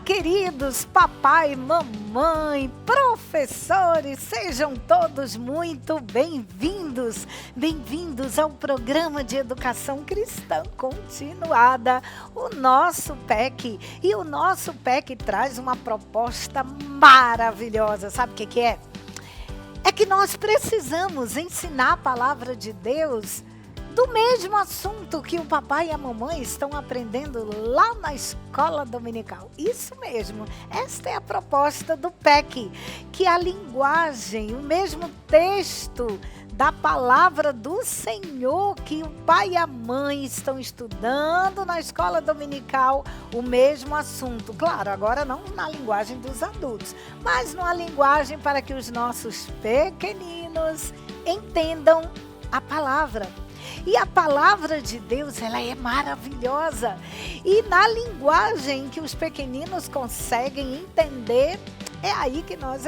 queridos papai, mamãe, professores, sejam todos muito bem-vindos. Bem-vindos ao programa de educação cristã continuada, o nosso PEC. E o nosso PEC traz uma proposta maravilhosa. Sabe o que é? É que nós precisamos ensinar a palavra de Deus do mesmo assunto que o papai e a mamãe estão aprendendo lá na escola dominical. Isso mesmo, esta é a proposta do PEC, que a linguagem, o mesmo texto da palavra do Senhor que o pai e a mãe estão estudando na escola dominical, o mesmo assunto. Claro, agora não na linguagem dos adultos, mas numa linguagem para que os nossos pequeninos entendam a palavra. E a palavra de Deus, ela é maravilhosa. E na linguagem que os pequeninos conseguem entender, é aí que nós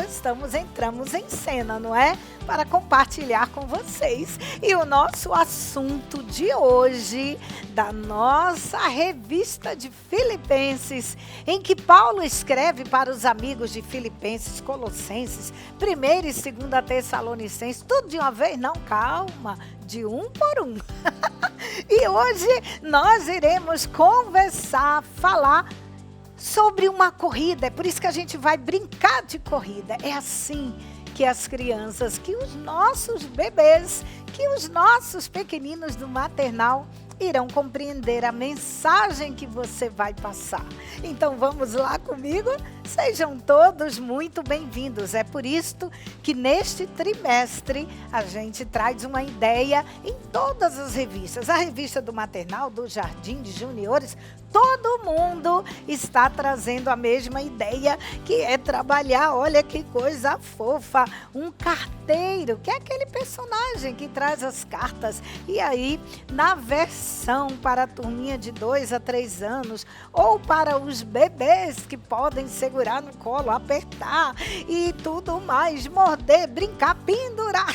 entramos em cena, não é? Para compartilhar com vocês. E o nosso assunto de hoje, da nossa revista de Filipenses, em que Paulo escreve para os amigos de Filipenses, Colossenses, 1ª e 2ª Tessalonicenses, tudo de uma vez? Não, calma, de um por um. E hoje nós iremos conversar, falar sobre uma corrida. É por isso que a gente vai brincar de corrida. É assim que as crianças, que os nossos bebês, que os nossos pequeninos do maternal irão compreender a mensagem que você vai passar. Então vamos lá comigo? Sejam todos muito bem-vindos. É por isso que neste trimestre a gente traz uma ideia em todas as revistas. A revista do maternal, do jardim de juniores, todo mundo está trazendo a mesma ideia, que é trabalhar, olha que coisa fofa, um carteiro, que é aquele personagem que traz as cartas. E aí, na versão para a turminha de 2 a 3 anos, ou para os bebês que podem segurar no colo, apertar e tudo mais, morder, brincar, pendurar.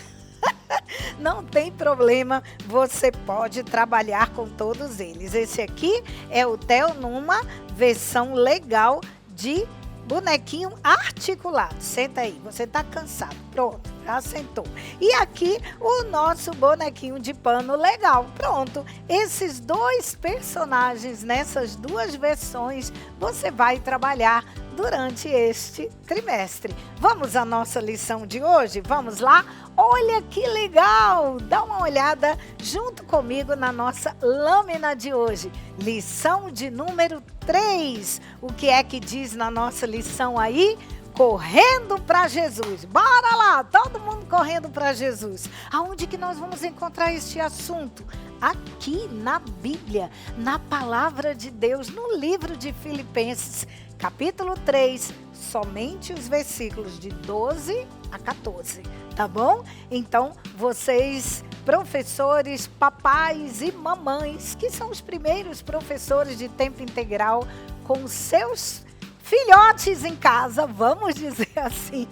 Não tem problema, você pode trabalhar com todos eles. Esse aqui é o Theo numa versão legal de bonequinho articulado. Senta aí, você está cansado. Pronto, já sentou. E aqui o nosso bonequinho de pano legal. Pronto, esses dois personagens nessas duas versões você vai trabalhar durante este trimestre. Vamos à nossa lição de hoje? Vamos lá? Olha que legal! Dá uma olhada junto comigo na nossa lâmina de hoje. Lição de número 3. O que é que diz na nossa lição aí? Correndo para Jesus. Bora lá, todo mundo correndo para Jesus. Aonde que nós vamos encontrar este assunto? Aqui na Bíblia, na palavra de Deus, no livro de Filipenses, capítulo 3, somente os versículos de 12 a 14, tá bom? Então, vocês, professores, papais e mamães, que são os primeiros professores de tempo integral com os seus filhotes em casa, vamos dizer assim,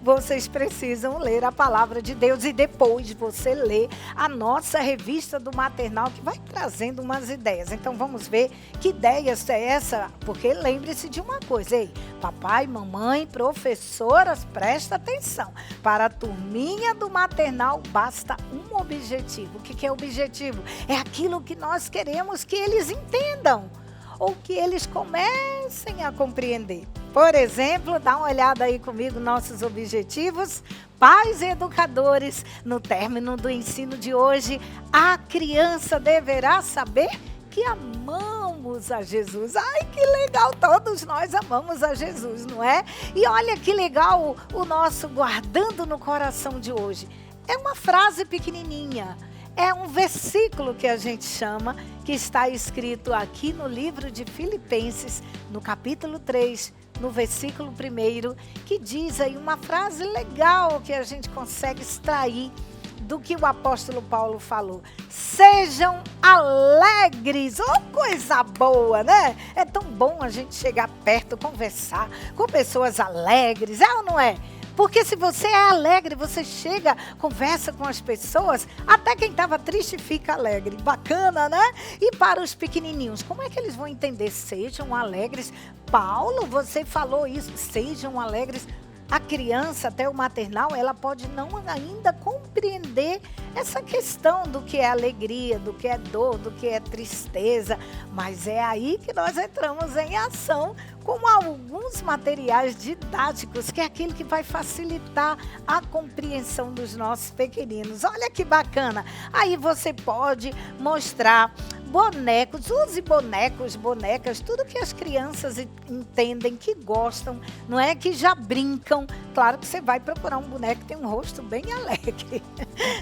vocês precisam ler a palavra de Deus e depois você lê a nossa revista do maternal que vai trazendo umas ideias. Então vamos ver que ideias é essa, porque lembre-se de uma coisa, ei, papai, mamãe, professoras, presta atenção, para a turminha do maternal basta um objetivo. O que é objetivo? É aquilo que nós queremos que eles entendam, ou que eles comecem a compreender. Por exemplo, dá uma olhada aí comigo, nossos objetivos. Pais e educadores, no término do ensino de hoje, a criança deverá saber que amamos a Jesus. Ai, que legal, todos nós amamos a Jesus, não é? E olha que legal o nosso guardando no coração de hoje. É uma frase pequenininha. É um versículo que a gente chama, que está escrito aqui no livro de Filipenses, no capítulo 3, no versículo 1, que diz aí uma frase legal que a gente consegue extrair do que o apóstolo Paulo falou. Sejam alegres, oh, coisa boa, né? É tão bom a gente chegar perto, conversar com pessoas alegres, é ou não é? Porque se você é alegre, você chega, conversa com as pessoas, até quem estava triste fica alegre. Bacana, né? E para os pequenininhos, como é que eles vão entender? Sejam alegres. Paulo, você falou isso, sejam alegres. A criança, até o maternal, ela pode não ainda compreender essa questão do que é alegria, do que é dor, do que é tristeza. Mas é aí que nós entramos em ação com alguns materiais didáticos, que é aquele que vai facilitar a compreensão dos nossos pequeninos. Olha que bacana! Aí você pode mostrar bonecos, use bonecos, bonecas, tudo que as crianças entendem, que gostam, não é? Que já brincam. Claro que você vai procurar um boneco que tem um rosto bem alegre.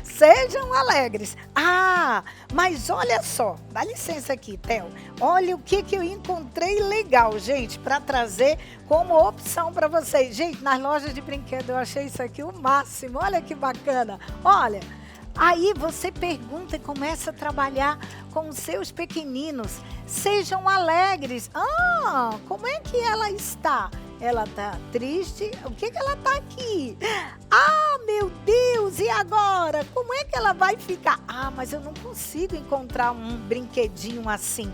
Sejam alegres. Ah, mas olha só, dá licença aqui, Theo. Olha o que eu encontrei legal, gente, para trazer como opção para vocês. Gente, nas lojas de brinquedo eu achei isso aqui o máximo. Olha que bacana. Olha. Aí você pergunta e começa a trabalhar com os seus pequeninos. Sejam alegres. Ah, como é que ela está? Ela está triste? O que ela está aqui? Ah, meu Deus, e agora? Como é que ela vai ficar? Ah, mas eu não consigo encontrar um brinquedinho assim.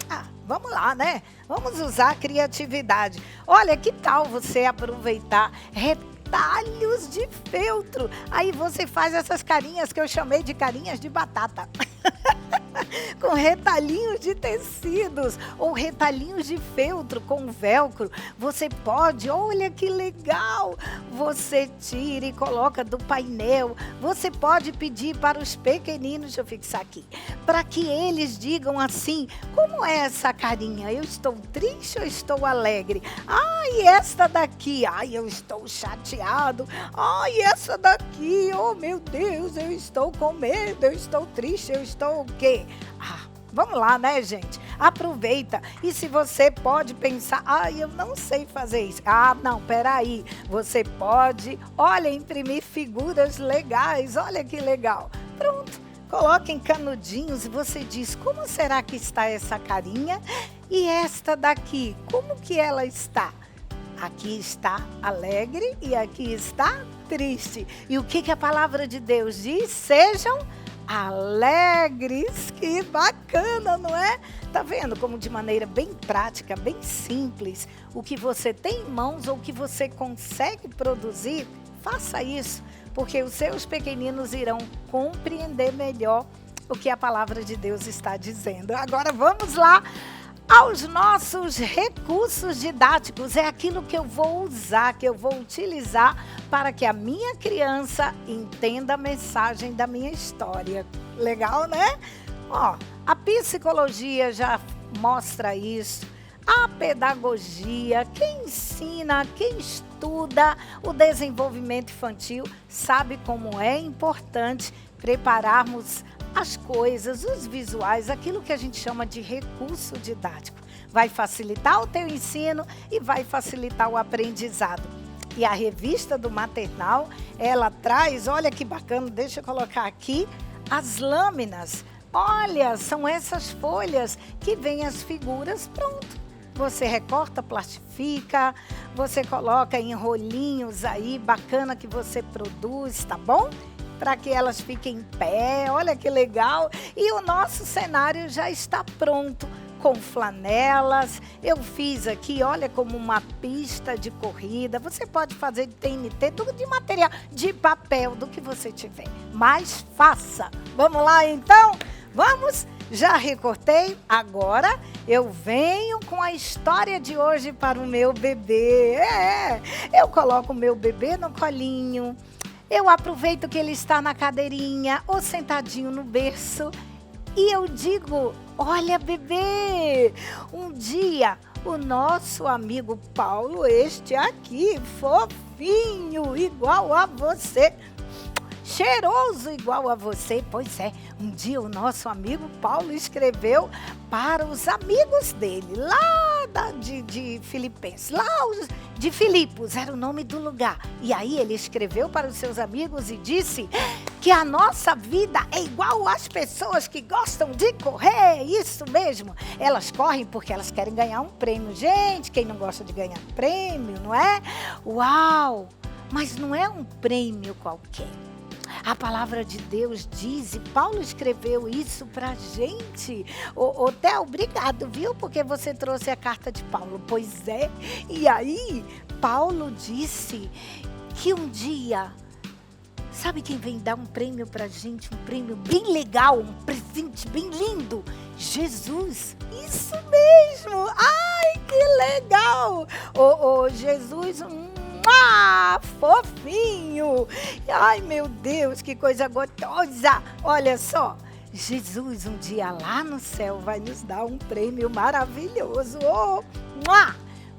Ah, vamos lá, né? Vamos usar a criatividade. Olha, que tal você aproveitar retalhos de feltro? Aí você faz essas carinhas que eu chamei de carinhas de batata. Com retalhinhos de tecidos ou retalhinhos de feltro com velcro. Você pode, olha que legal, você tira e coloca do painel. Você pode pedir para os pequeninos, deixa eu fixar aqui, para que eles digam assim, como é essa carinha? Eu estou triste ou estou alegre? E esta daqui? Eu estou chateado. E essa daqui? Oh, meu Deus, eu estou com medo, eu estou triste, eu estou o quê? Vamos lá, né, gente? Aproveita. E se você pode pensar, eu não sei fazer isso. Não, peraí. Você pode, olha, imprimir figuras legais. Olha que legal. Pronto. Coloquem canudinhos e você diz, como será que está essa carinha? E esta daqui, como que ela está? Aqui está alegre e aqui está triste. E o que a palavra de Deus diz? Sejam alegres. Que bacana, não é? Tá vendo como de maneira bem prática, bem simples, o que você tem em mãos ou o que você consegue produzir, faça isso, porque os seus pequeninos irão compreender melhor o que a palavra de Deus está dizendo. Agora vamos lá aos nossos recursos didáticos. É aquilo que eu vou usar, que eu vou utilizar para que a minha criança entenda a mensagem da minha história. Legal, né? A psicologia já mostra isso. A pedagogia, quem ensina, quem estuda o desenvolvimento infantil, sabe como é importante prepararmos as coisas, os visuais, aquilo que a gente chama de recurso didático. Vai facilitar o teu ensino e vai facilitar o aprendizado. E a revista do maternal, ela traz, olha que bacana, deixa eu colocar aqui, as lâminas. Olha, são essas folhas que vêm as figuras, pronto. Você recorta, plastifica, você coloca em rolinhos aí, bacana que você produz, tá bom? Para que elas fiquem em pé, olha que legal. E o nosso cenário já está pronto, com flanelas. Eu fiz aqui, olha, como uma pista de corrida. Você pode fazer de TNT, tudo de material, de papel, do que você tiver. Mas faça. Vamos lá, então? Vamos? Já recortei, agora eu venho com a história de hoje para o meu bebê. Eu coloco o meu bebê no colinho. Eu aproveito que ele está na cadeirinha ou sentadinho no berço e eu digo, olha, bebê, um dia o nosso amigo Paulo, este aqui, fofinho, igual a você, cheiroso igual a você, pois é, um dia o nosso amigo Paulo escreveu para os amigos dele, lá de Filipenses, lá de Filipos, era o nome do lugar. E aí ele escreveu para os seus amigos e disse que a nossa vida é igual às pessoas que gostam de correr, isso mesmo. Elas correm porque elas querem ganhar um prêmio. Gente, quem não gosta de ganhar prêmio, não é? Uau! Mas não é um prêmio qualquer. A palavra de Deus diz, e Paulo escreveu isso pra gente. Ô Theo, obrigado, viu? Porque você trouxe a carta de Paulo. Pois é. E aí, Paulo disse que um dia, sabe quem vem dar um prêmio pra gente? Um prêmio bem legal, um presente bem lindo? Jesus. Isso mesmo. Ai, que legal. Ô Jesus, fofinho. Ai, meu Deus, que coisa gostosa. Olha só, Jesus um dia lá no céu vai nos dar um prêmio maravilhoso.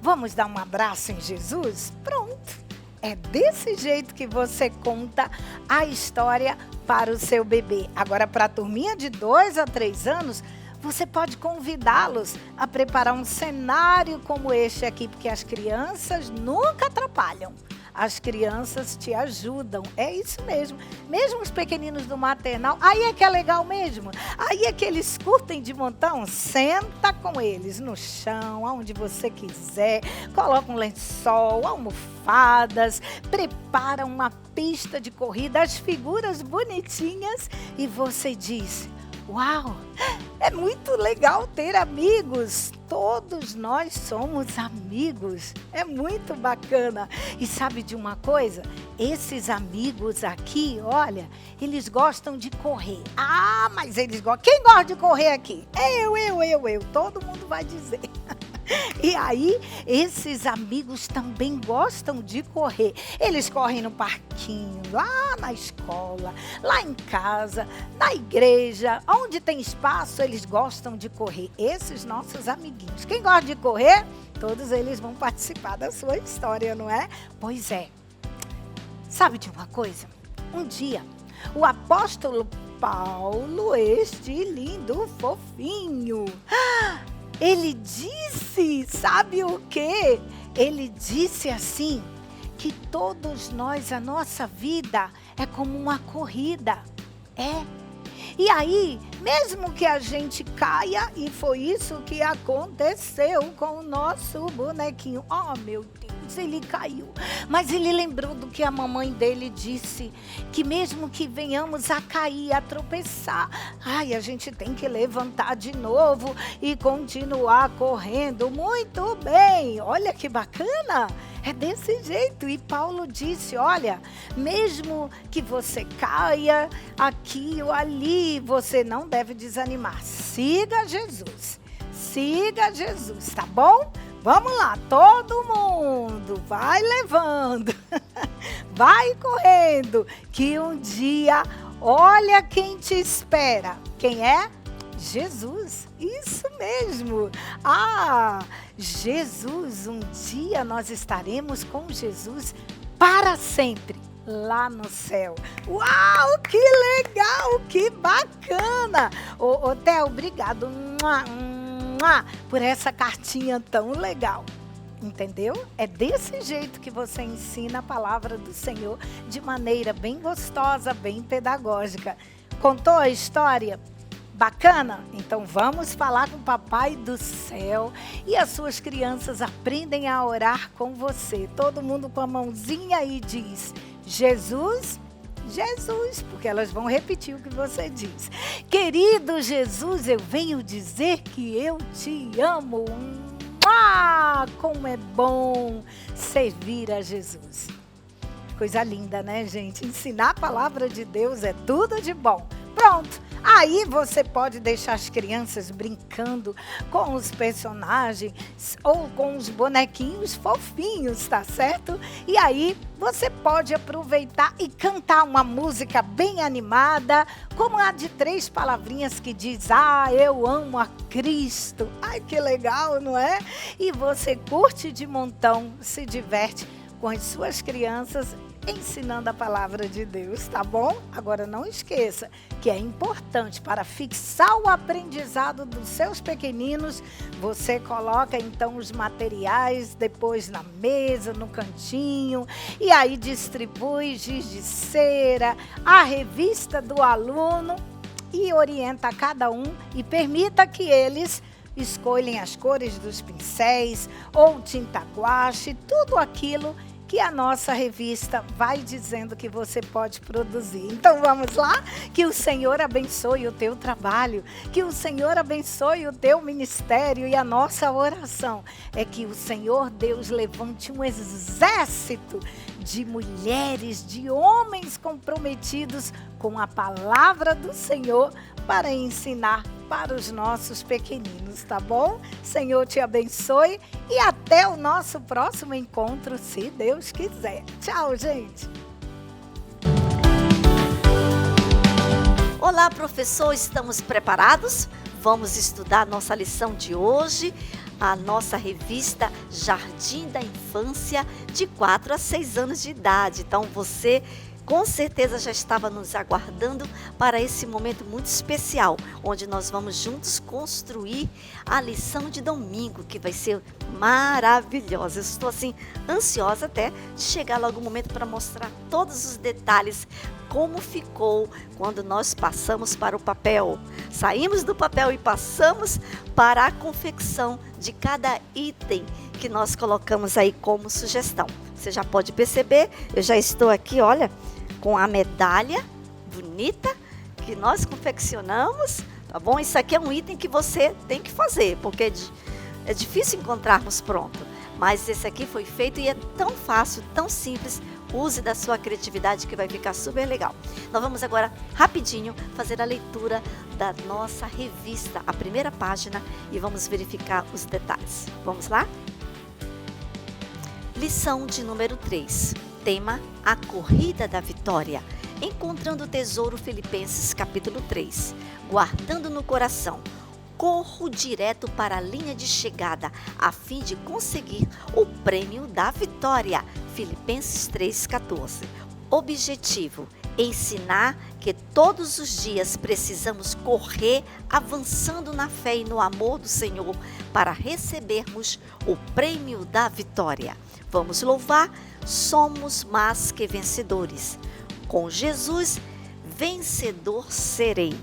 Vamos dar um abraço em Jesus? Pronto. É desse jeito que você conta a história para o seu bebê. Agora, para a turminha de 2 a 3 anos, você pode convidá-los a preparar um cenário como este aqui, porque as crianças nunca atrapalham. As crianças te ajudam, é isso mesmo. Mesmo os pequeninos do maternal, aí é que é legal mesmo. Aí é que eles curtem de montão. Senta com eles no chão, aonde você quiser. Coloca um lençol, almofadas, prepara uma pista de corrida, as figuras bonitinhas e você diz: uau, é muito legal ter amigos. Todos nós somos amigos. É muito bacana. E sabe de uma coisa? Esses amigos aqui, olha, eles gostam de correr. Ah, mas eles gostam. Quem gosta de correr aqui? Eu. Todo mundo vai dizer. E aí, esses amigos também gostam de correr. Eles correm no parquinho, lá na escola, lá em casa, na igreja. Onde tem espaço, eles gostam de correr. Esses nossos amiguinhos. Quem gosta de correr, todos eles vão participar da sua história, não é? Pois é. Sabe de uma coisa? Um dia, o apóstolo Paulo, este lindo fofinho, ele disse, sabe o quê? Ele disse assim, que todos nós, a nossa vida é como uma corrida. E aí, mesmo que a gente caia, e foi isso que aconteceu com o nosso bonequinho. Oh, meu Deus, ele caiu. Mas ele lembrou do que a mamãe dele disse, que mesmo que venhamos a cair, a tropeçar, a gente tem que levantar de novo e continuar correndo. Muito bem, olha que bacana. É desse jeito. E Paulo disse, olha, mesmo que você caia aqui ou ali, você não deve desanimar. Siga Jesus. Siga Jesus, tá bom? Vamos lá, todo mundo, vai levando, vai correndo, que um dia, olha quem te espera. Quem é? Jesus, isso mesmo. Jesus, um dia nós estaremos com Jesus para sempre, lá no céu. Uau, que legal, que bacana. Ô Theo, obrigado por essa cartinha tão legal. Entendeu? É desse jeito que você ensina a palavra do Senhor de maneira bem gostosa, bem pedagógica. Contou a história? Bacana? Então vamos falar com o Papai do Céu e as suas crianças aprendem a orar com você. Todo mundo com a mãozinha e diz: Jesus, Jesus, porque elas vão repetir o que você diz. Querido Jesus, eu venho dizer que eu te amo. Como é bom servir a Jesus. Coisa linda, né, gente? Ensinar a palavra de Deus é tudo de bom. Pronto. Aí você pode deixar as crianças brincando com os personagens ou com os bonequinhos fofinhos, tá certo? E aí você pode aproveitar e cantar uma música bem animada, como a de 3 palavrinhas que diz: eu amo a Cristo. Ai, que legal, não é? E você curte de montão, se diverte com as suas crianças ensinando a palavra de Deus, tá bom? Agora não esqueça que é importante para fixar o aprendizado dos seus pequeninos, você coloca então os materiais depois na mesa, no cantinho, e aí distribui giz de cera, a revista do aluno e orienta a cada um e permita que eles escolhem as cores dos pincéis ou tinta guache, tudo aquilo que a nossa revista vai dizendo que você pode produzir. Então vamos lá? Que o Senhor abençoe o teu trabalho, que o Senhor abençoe o teu ministério, e a nossa oração é que o Senhor Deus levante um exército de mulheres, de homens comprometidos com a palavra do Senhor para ensinar para os nossos pequeninos, tá bom? Senhor te abençoe e até o nosso próximo encontro, se Deus quiser. Tchau, gente! Olá, professor, estamos preparados? Vamos estudar nossa lição de hoje, a nossa revista Jardim da Infância, de 4 a 6 anos de idade. Então, você com certeza já estava nos aguardando para esse momento muito especial, onde nós vamos juntos construir a lição de domingo, que vai ser maravilhosa. Eu estou assim ansiosa até de chegar logo o momento para mostrar todos os detalhes, como ficou quando nós passamos para o papel. Saímos do papel e passamos para a confecção de cada item que nós colocamos aí como sugestão. Você já pode perceber, eu já estou aqui, olha, com a medalha bonita que nós confeccionamos, tá bom? Isso aqui é um item que você tem que fazer, porque é difícil encontrarmos pronto. Mas esse aqui foi feito e é tão fácil, tão simples. Use da sua criatividade que vai ficar super legal. Nós vamos agora, rapidinho, fazer a leitura da nossa revista, a primeira página, e vamos verificar os detalhes. Vamos lá? Lição de número 3. Tema: a corrida da vitória. Encontrando o tesouro, Filipenses capítulo 3. Guardando no coração. Corro direto para a linha de chegada, a fim de conseguir o prêmio da vitória. Filipenses 3,14. Objetivo: ensinar que todos os dias precisamos correr avançando na fé e no amor do Senhor para recebermos o prêmio da vitória. Vamos louvar, somos mais que vencedores. Com Jesus, vencedor serei.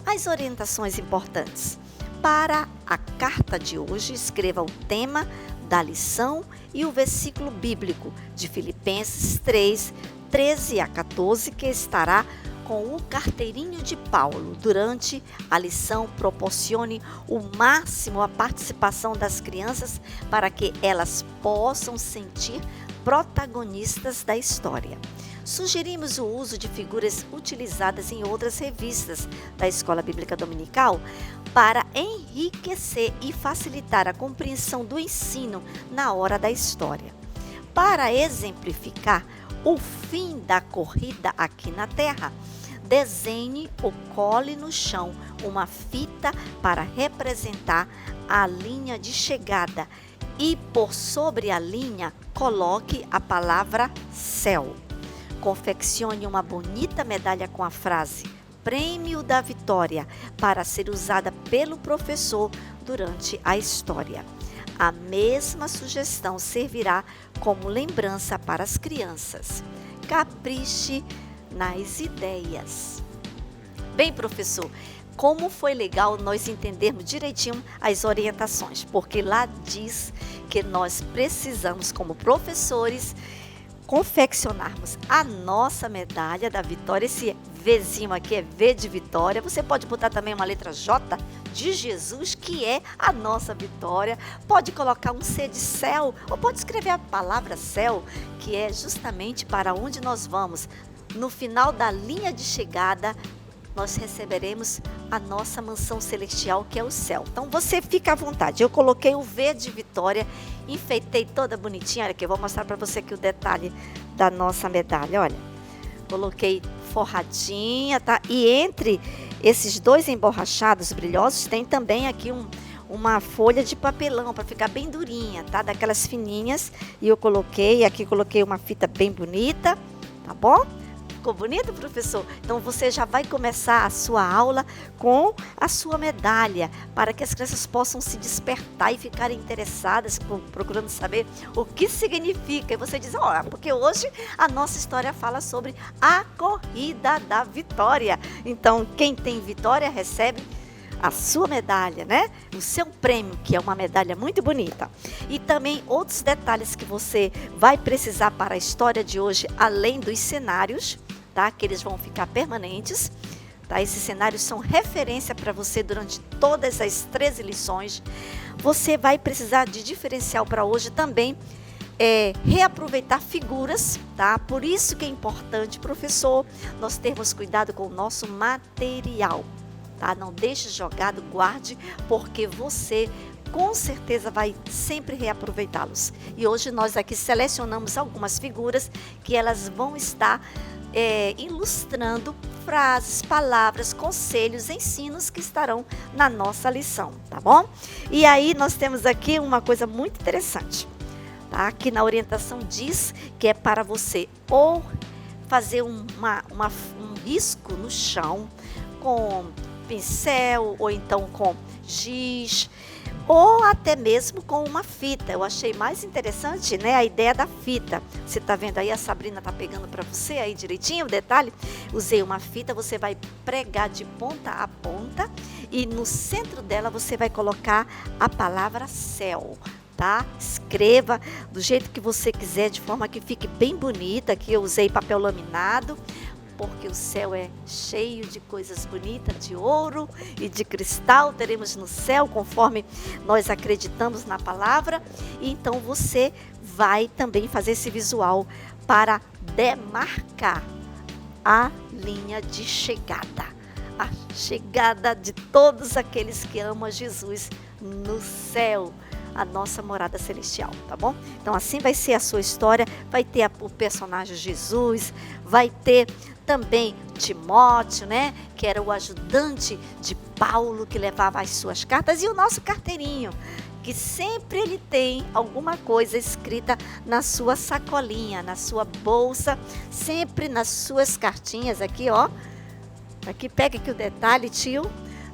As orientações importantes. Para a carta de hoje, escreva o tema da lição e o versículo bíblico de Filipenses 3, 13 a 14, que estará com o carteirinho de Paulo. Durante a lição, proporcione o máximo a participação das crianças para que elas possam sentir protagonistas da história. Sugerimos o uso de figuras utilizadas em outras revistas da Escola Bíblica Dominical para enriquecer e facilitar a compreensão do ensino na hora da história. Para exemplificar o fim da corrida aqui na Terra, desenhe ou cole no chão uma fita para representar a linha de chegada e por sobre a linha coloque a palavra céu. Confeccione uma bonita medalha com a frase Prêmio da Vitória para ser usada pelo professor durante a história. A mesma sugestão servirá como lembrança para as crianças. Capriche nas ideias. Bem, professor, como foi legal nós entendermos direitinho as orientações, porque lá diz que nós precisamos, como professores, confeccionarmos a nossa medalha da vitória. Esse Vzinho aqui é V de vitória. Você pode botar também uma letra J de Jesus, que é a nossa vitória. Pode colocar um C de céu, ou pode escrever a palavra céu, que é justamente para onde nós vamos. No final da linha de chegada, nós receberemos a nossa mansão celestial, que é o céu. Então, você fica à vontade. Eu coloquei o V de vitória, enfeitei toda bonitinha. Olha aqui, eu vou mostrar para você aqui o detalhe da nossa medalha. Olha, coloquei forradinha, tá? E entre esses dois emborrachados brilhosos, tem também aqui uma folha de papelão para ficar bem durinha, tá? Daquelas fininhas. E eu coloquei, aqui coloquei uma fita bem bonita, tá bom? Ficou bonito, professor? Então você já vai começar a sua aula com a sua medalha, para que as crianças possam se despertar e ficarem interessadas, procurando saber o que significa. E você diz, porque hoje a nossa história fala sobre a corrida da vitória. Então, quem tem vitória recebe a sua medalha, né? O seu prêmio, que é uma medalha muito bonita. E também outros detalhes que você vai precisar para a história de hoje, além dos cenários, tá? Que eles vão ficar permanentes. Tá? Esses cenários são referência para você durante todas as 13 lições. Você vai precisar de diferencial para hoje também, reaproveitar figuras, tá? Por isso que é importante, professor, nós termos cuidado com o nosso material, tá? Não deixe jogado, guarde, porque você com certeza vai sempre reaproveitá-los. E hoje nós aqui selecionamos algumas figuras que elas vão estar ilustrando frases, palavras, conselhos, ensinos que estarão na nossa lição, tá bom? E aí nós temos aqui uma coisa muito interessante, tá? Que na orientação diz que é para você ou fazer um risco no chão com pincel ou então com giz, ou até mesmo com uma fita. Eu achei mais interessante, né, a ideia da fita. Você tá vendo aí, a Sabrina tá pegando para você aí direitinho o detalhe? Usei uma fita, você vai pregar de ponta a ponta e no centro dela você vai colocar a palavra céu, tá? Escreva do jeito que você quiser, de forma que fique bem bonita. Aqui eu usei papel laminado, porque o céu é cheio de coisas bonitas, de ouro e de cristal, teremos no céu, conforme nós acreditamos na palavra. E então você vai também fazer esse visual para demarcar a linha de chegada. A chegada de todos aqueles que amam Jesus no céu, a nossa morada celestial, tá bom? Então assim vai ser a sua história, vai ter o personagem Jesus, vai ter também Timóteo, né? Que era o ajudante de Paulo, que levava as suas cartas, e o nosso carteirinho, que sempre ele tem alguma coisa escrita na sua sacolinha, na sua bolsa, sempre nas suas cartinhas aqui, ó. Aqui, pega aqui o detalhe, tio.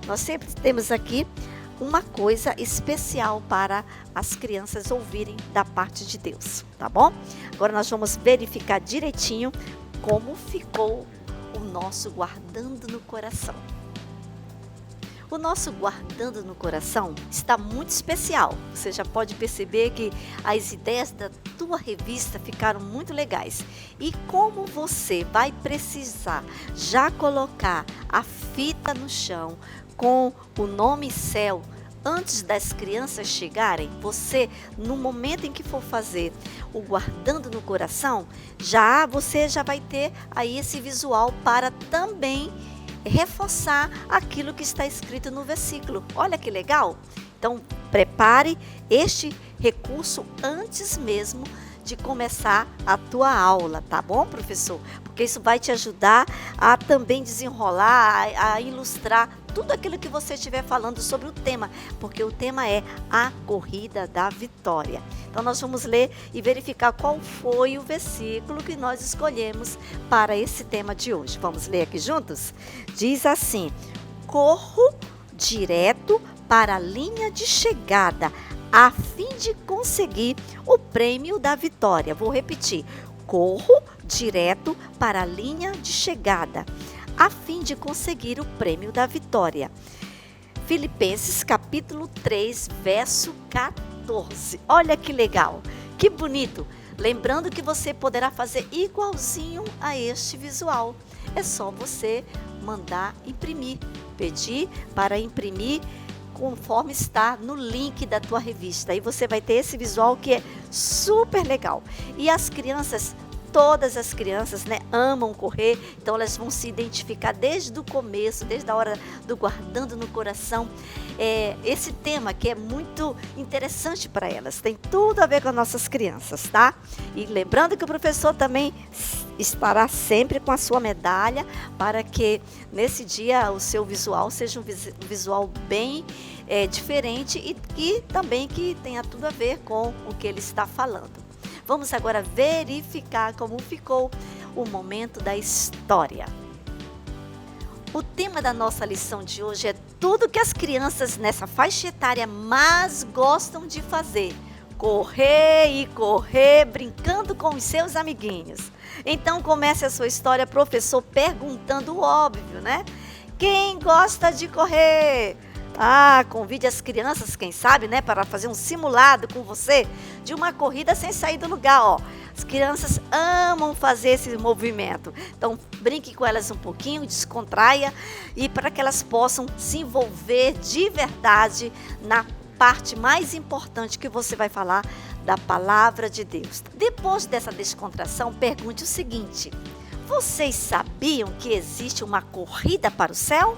Nós sempre temos aqui uma coisa especial para as crianças ouvirem da parte de Deus, tá bom? Agora nós vamos verificar direitinho como ficou o nosso guardando no coração. O nosso guardando no coração está muito especial. Você já pode perceber que as ideias da tua revista ficaram muito legais. E como você vai precisar já colocar a fita no chão com o nome céu antes das crianças chegarem, você, no momento em que for fazer o guardando no coração, você já vai ter aí esse visual para também reforçar aquilo que está escrito no versículo. Olha que legal! Então, prepare este recurso antes mesmo de começar a tua aula, tá bom, professor? Porque isso vai te ajudar a também desenrolar, a ilustrar tudo aquilo que você estiver falando sobre o tema, porque o tema é a corrida da vitória. Então nós vamos ler e verificar qual foi o versículo que nós escolhemos para esse tema de hoje. Vamos ler aqui juntos? Diz assim: corro direto para a linha de chegada, a fim de conseguir o prêmio da vitória. Vou repetir: corro direto para a linha de chegada, a fim de conseguir o prêmio da vitória. Filipenses capítulo 3, verso 14. Olha que legal, que bonito. Lembrando que você poderá fazer igualzinho a este visual. É só você mandar imprimir, pedir para imprimir conforme está no link da tua revista. Aí você vai ter esse visual que é super legal. E as crianças, todas as crianças, né, amam correr, então elas vão se identificar desde o começo, desde a hora do guardando no coração. Esse tema que é muito interessante para elas, tem tudo a ver com as nossas crianças, tá? E lembrando que o professor também estará sempre com a sua medalha, para que nesse dia o seu visual seja um visual bem diferente e que também que tenha tudo a ver com o que ele está falando. Vamos agora verificar como ficou o momento da história. O tema da nossa lição de hoje é tudo que as crianças nessa faixa etária mais gostam de fazer: correr e correr, brincando com os seus amiguinhos. Então comece a sua história, professor, perguntando o óbvio, né? Quem gosta de correr? Convide as crianças, quem sabe, né, para fazer um simulado com você de uma corrida sem sair do lugar, ó. As crianças amam fazer esse movimento. Então, brinque com elas um pouquinho, descontraia, e para que elas possam se envolver de verdade na parte mais importante que você vai falar, da palavra de Deus. Depois dessa descontração, pergunte o seguinte: vocês sabiam que existe uma corrida para o céu?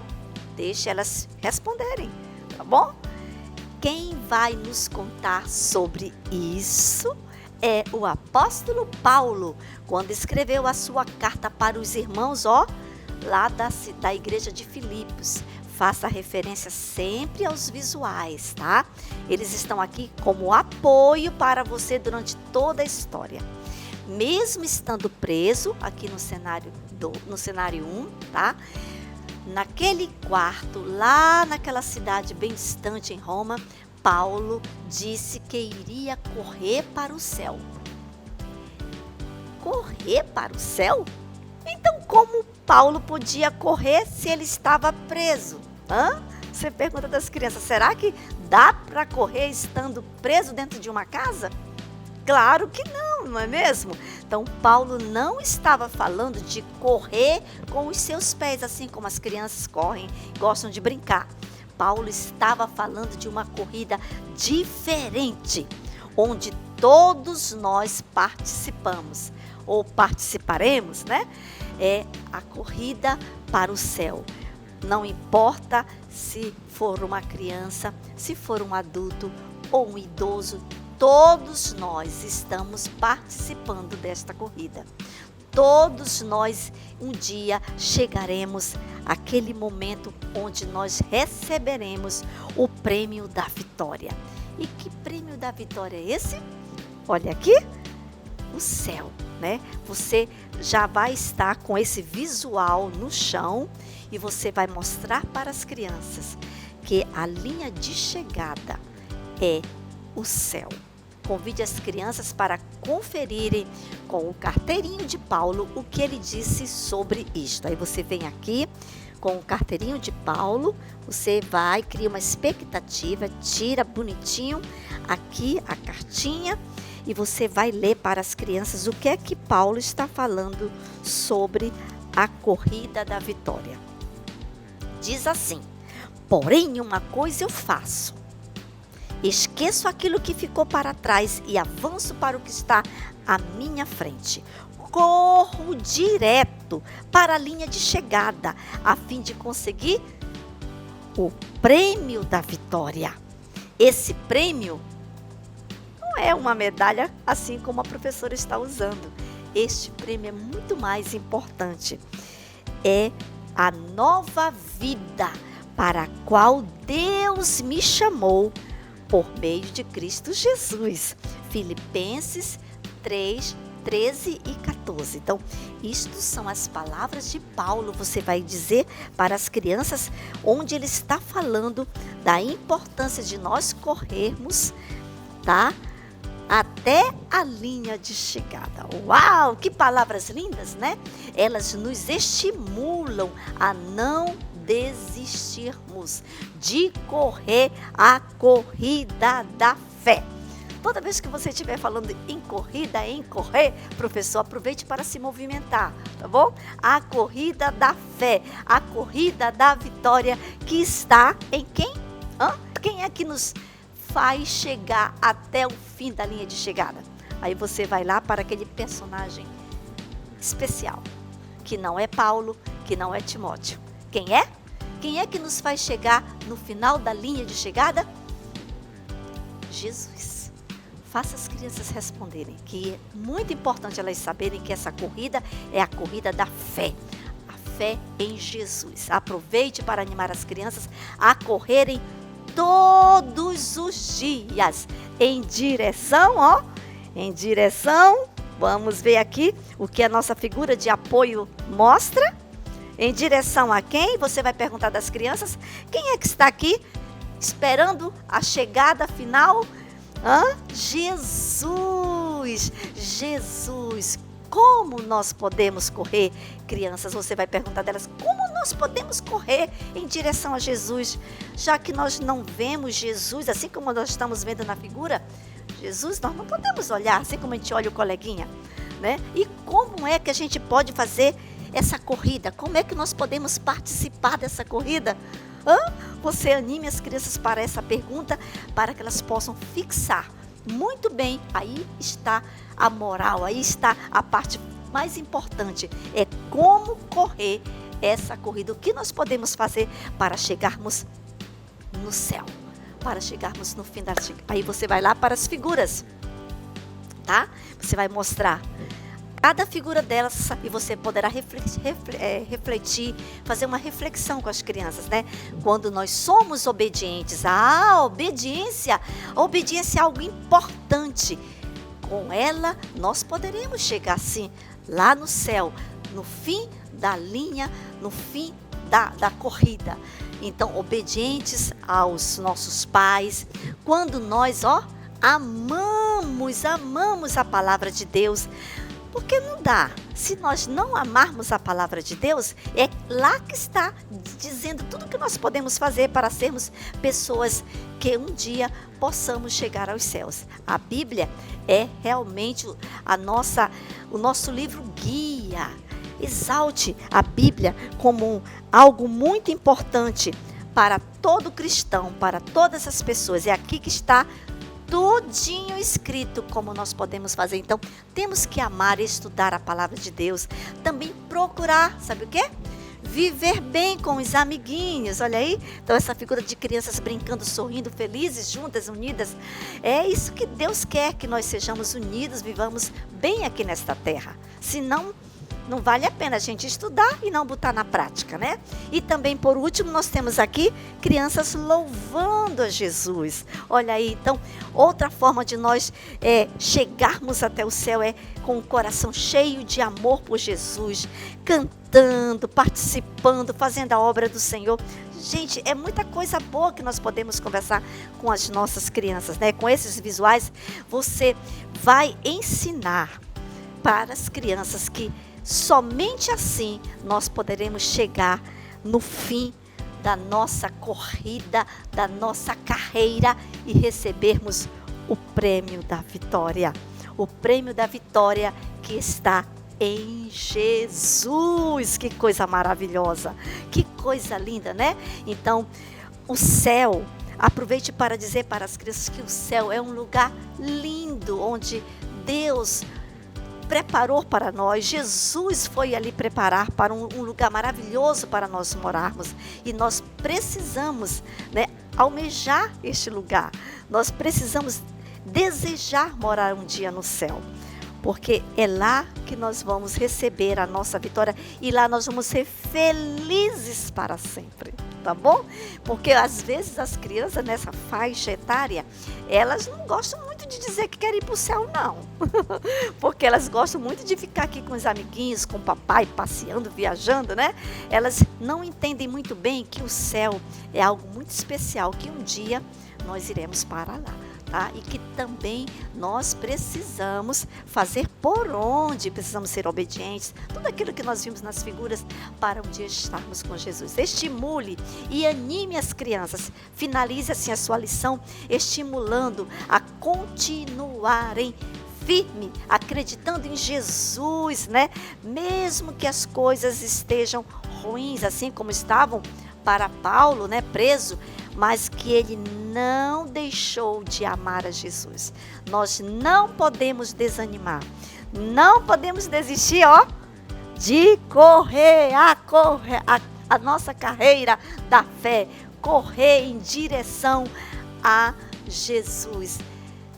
Deixe elas responderem, tá bom? Quem vai nos contar sobre isso é o apóstolo Paulo, quando escreveu a sua carta para os irmãos, lá da igreja de Filipos. Faça referência sempre aos visuais, tá? Eles estão aqui como apoio para você durante toda a história. Mesmo estando preso aqui no cenário 1, tá? Naquele quarto, lá naquela cidade bem distante em Roma, Paulo disse que iria correr para o céu. Correr para o céu? Então, como Paulo podia correr se ele estava preso? Você pergunta das crianças, será que dá para correr estando preso dentro de uma casa? Claro que não, não é mesmo? Então, Paulo não estava falando de correr com os seus pés, assim como as crianças correm, gostam de brincar. Paulo estava falando de uma corrida diferente, onde todos nós participamos, ou participaremos, né? É a corrida para o céu. Não importa se for uma criança, se for um adulto ou um idoso, todos nós estamos participando desta corrida. Todos nós um dia chegaremos àquele momento onde nós receberemos o prêmio da vitória. E que prêmio da vitória é esse? Olha aqui, o céu, né? Você já vai estar com esse visual no chão e você vai mostrar para as crianças que a linha de chegada é o céu. Convide as crianças para conferirem com o carteirinho de Paulo o que ele disse sobre isto. Aí você vem aqui com o carteirinho de Paulo, você vai, cria uma expectativa, tira bonitinho aqui a cartinha e você vai ler para as crianças o que é que Paulo está falando sobre a corrida da vitória. Diz assim: porém, uma coisa eu faço. Esqueço aquilo que ficou para trás e avanço para o que está à minha frente. Corro direto para a linha de chegada, a fim de conseguir o prêmio da vitória. Esse prêmio não é uma medalha assim como a professora está usando. Este prêmio é muito mais importante. É a nova vida para a qual Deus me chamou por meio de Cristo Jesus. Filipenses 3, 13 e 14. Então, isto são as palavras de Paulo. Você vai dizer para as crianças onde ele está falando da importância de nós corrermos, tá? Até a linha de chegada. Uau, que palavras lindas, né? Elas nos estimulam a não desistirmos de correr a corrida da fé. Toda vez que você estiver falando em correr, professor, aproveite para se movimentar, tá bom? A corrida da fé, a corrida da vitória que está em quem? Quem é que nos faz chegar até o fim da linha de chegada? Aí você vai lá para aquele personagem especial, que não é Paulo, que não é Timóteo. Quem é? Quem é que nos faz chegar no final da linha de chegada? Jesus. Faça as crianças responderem, que é muito importante elas saberem que essa corrida é a corrida da fé. A fé em Jesus. Aproveite para animar as crianças a correrem todos os dias em direção, vamos ver aqui o que a nossa figura de apoio mostra. Em direção a quem? Você vai perguntar das crianças. Quem é que está aqui esperando a chegada final? Jesus! Jesus! Como nós podemos correr? Crianças, você vai perguntar delas, como nós podemos correr em direção a Jesus? Já que nós não vemos Jesus, assim como nós estamos vendo na figura, Jesus, nós não podemos olhar, assim como a gente olha o coleguinha, né? E como é que a gente pode fazer essa corrida? Como é que nós podemos participar dessa corrida? Você anime as crianças para essa pergunta, para que elas possam fixar muito bem. Aí está a moral, aí está a parte mais importante, é como correr essa corrida. O que nós podemos fazer para chegarmos no céu, para chegarmos no fim da... Aí você vai lá para as figuras, tá? Você vai mostrar cada figura delas e você poderá refletir, fazer uma reflexão com as crianças, né? Quando nós somos obedientes, a obediência é algo importante. Com ela, nós poderemos chegar, sim, lá no céu, no fim da linha, no fim da corrida. Então, obedientes aos nossos pais, quando nós, amamos a palavra de Deus. Porque não dá. Se nós não amarmos a palavra de Deus, é lá que está dizendo tudo que nós podemos fazer para sermos pessoas que um dia possamos chegar aos céus. A Bíblia é realmente o nosso livro guia. Exalte a Bíblia como algo muito importante para todo cristão, para todas as pessoas. É aqui que está tudinho escrito como nós podemos fazer. Então, temos que amar e estudar a palavra de Deus. Também procurar, sabe o quê? Viver bem com os amiguinhos, olha aí. Então, essa figura de crianças brincando, sorrindo, felizes, juntas, unidas. É isso que Deus quer, que nós sejamos unidos, vivamos bem aqui nesta terra. Senão, não vale a pena a gente estudar e não botar na prática, né? E também, por último, nós temos aqui crianças louvando a Jesus. Olha aí, então, outra forma de nós chegarmos até o céu é com o coração cheio de amor por Jesus, cantando, participando, fazendo a obra do Senhor. Gente, é muita coisa boa que nós podemos conversar com as nossas crianças, né? Com esses visuais, você vai ensinar para as crianças que somente assim nós poderemos chegar no fim da nossa corrida, da nossa carreira e recebermos o prêmio da vitória. O prêmio da vitória que está em Jesus. Que coisa maravilhosa, que coisa linda, né? Então, o céu, aproveite para dizer para as crianças que o céu é um lugar lindo, onde Deus preparou para nós. Jesus foi ali preparar para um lugar maravilhoso para nós morarmos. E nós precisamos, né, almejar este lugar. Nós precisamos desejar morar um dia no céu. Porque é lá que nós vamos receber a nossa vitória. E lá nós vamos ser felizes para sempre. Tá bom? Porque às vezes as crianças nessa faixa etária, elas não gostam muito de dizer que querem ir para o céu, não. Porque elas gostam muito de ficar aqui com os amiguinhos, com o papai, passeando, viajando, né? Elas não entendem muito bem que o céu é algo muito especial, que um dia nós iremos para lá. Tá? E que também nós precisamos fazer por onde, precisamos ser obedientes, tudo aquilo que nós vimos nas figuras para um dia estarmos com Jesus. Estimule e anime as crianças, finalize assim a sua lição, estimulando a continuarem firme, acreditando em Jesus, né? Mesmo que as coisas estejam ruins, assim como estavam para Paulo, né, preso, mas que ele não deixou de amar a Jesus. Nós não podemos desanimar, não podemos desistir, de correr a nossa carreira da fé, correr em direção a Jesus.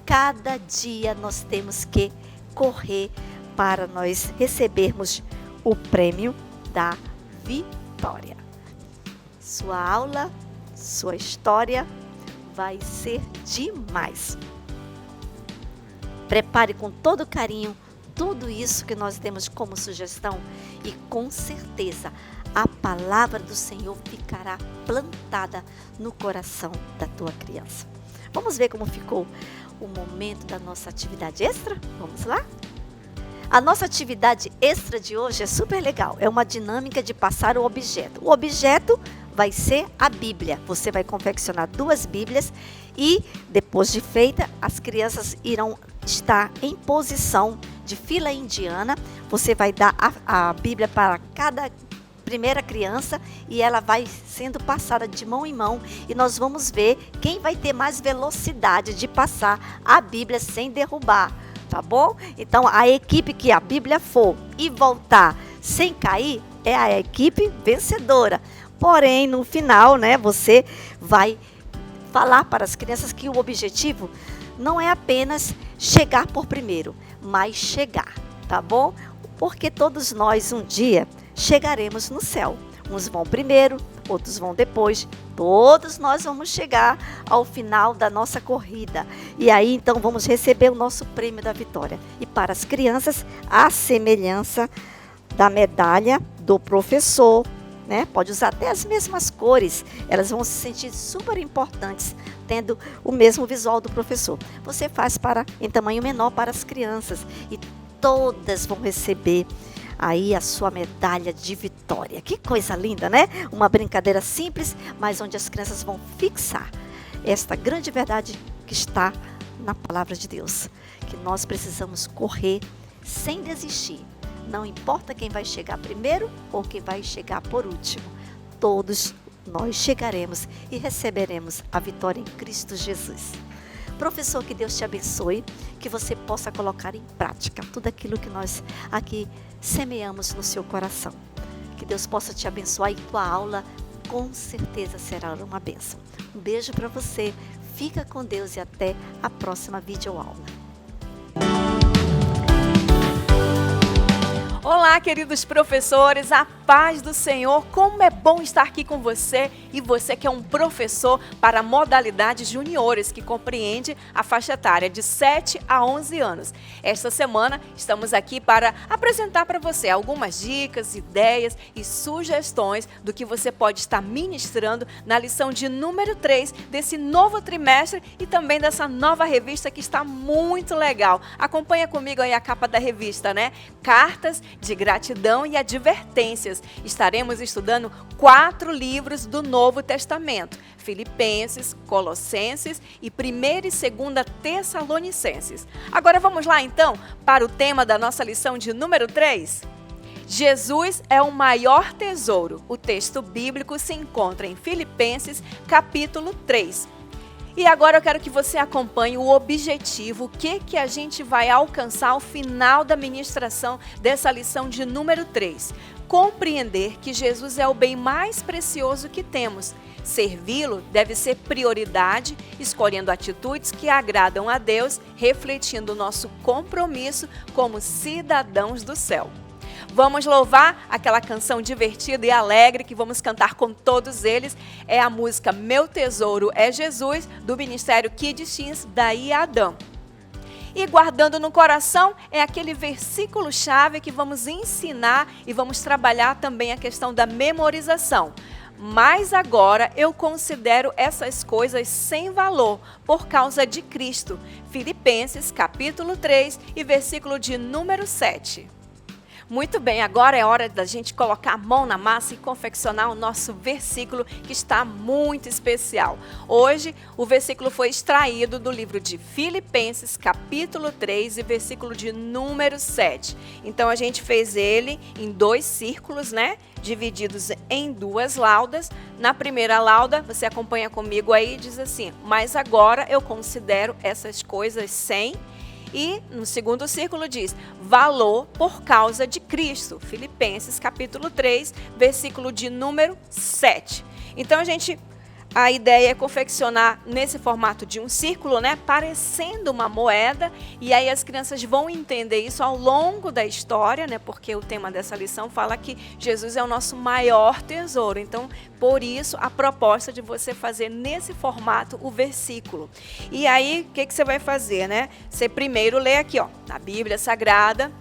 Cada dia nós temos que correr para nós recebermos o prêmio da vitória. Sua aula, sua história vai ser demais. Prepare com todo carinho tudo isso que nós demos como sugestão e com certeza a palavra do Senhor ficará plantada no coração da tua criança. Vamos ver como ficou o momento da nossa atividade extra? Vamos lá? A nossa atividade extra de hoje é super legal. É uma dinâmica de passar o objeto. O objeto vai ser a Bíblia. Você vai confeccionar 2 Bíblias e, depois de feita, as crianças irão estar em posição de fila indiana. Você vai dar a Bíblia para cada primeira criança e ela vai sendo passada de mão em mão e nós vamos ver quem vai ter mais velocidade de passar a Bíblia sem derrubar, tá bom? Então a equipe que a Bíblia for e voltar sem cair é a equipe vencedora. Porém, no final, né, você vai falar para as crianças que o objetivo não é apenas chegar por primeiro, mas chegar, tá bom? Porque todos nós um dia chegaremos no céu. Uns vão primeiro, outros vão depois. Todos nós vamos chegar ao final da nossa corrida. E aí, então, vamos receber o nosso prêmio da vitória. E para as crianças, a semelhança da medalha do professor, né? Pode usar até as mesmas cores. Elas vão se sentir super importantes, tendo o mesmo visual do professor. Você faz em tamanho menor para as crianças. E todas vão receber aí a sua medalha de vitória. Que coisa linda, né? Uma brincadeira simples, mas onde as crianças vão fixar esta grande verdade que está na palavra de Deus. Que nós precisamos correr sem desistir. Não importa quem vai chegar primeiro ou quem vai chegar por último. Todos nós chegaremos e receberemos a vitória em Cristo Jesus. Professor, que Deus te abençoe, que você possa colocar em prática tudo aquilo que nós aqui semeamos no seu coração. Que Deus possa te abençoar e tua aula com certeza será uma bênção. Um beijo para você, fica com Deus e até a próxima videoaula. Olá, queridos professores, a paz do Senhor, como é bom estar aqui com você e você que é um professor para a modalidade juniores, que compreende a faixa etária de 7 a 11 anos. Esta semana estamos aqui para apresentar para você algumas dicas, ideias e sugestões do que você pode estar ministrando na lição de número 3 desse novo trimestre e também dessa nova revista que está muito legal. Acompanha comigo aí a capa da revista, né? Cartas de gratidão e advertências. Estaremos estudando 4 livros do Novo Testamento: Filipenses, Colossenses e 1ª e 2ª Tessalonicenses. Agora vamos lá então para o tema da nossa lição de número 3. Jesus é o maior tesouro. O texto bíblico se encontra em Filipenses, capítulo 3. E agora eu quero que você acompanhe o objetivo, o que a gente vai alcançar ao final da ministração dessa lição de número 3. Compreender que Jesus é o bem mais precioso que temos. Servi-lo deve ser prioridade, escolhendo atitudes que agradam a Deus, refletindo o nosso compromisso como cidadãos do céu. Vamos louvar aquela canção divertida e alegre que vamos cantar com todos eles. É a música Meu Tesouro é Jesus, do Ministério Kids Teens da IADAM. E guardando no coração é aquele versículo-chave que vamos ensinar e vamos trabalhar também a questão da memorização. Mas agora eu considero essas coisas sem valor por causa de Cristo. Filipenses, capítulo 3 e versículo de número 7. Muito bem, agora é hora da gente colocar a mão na massa e confeccionar o nosso versículo, que está muito especial. Hoje, o versículo foi extraído do livro de Filipenses, capítulo 3 e versículo de número 7. Então, a gente fez ele em 2 círculos, né? Divididos em 2 laudas. Na primeira lauda, você acompanha comigo aí, diz assim: mas agora eu considero essas coisas sem. E no segundo círculo diz, valor por causa de Cristo. Filipenses capítulo 3, versículo de número 7. Então a ideia é confeccionar nesse formato de um círculo, né, parecendo uma moeda, e aí as crianças vão entender isso ao longo da história, né, porque o tema dessa lição fala que Jesus é o nosso maior tesouro. Então, por isso, a proposta de você fazer nesse formato o versículo. E aí, o que você vai fazer, né? Você primeiro lê aqui, ó, na Bíblia Sagrada,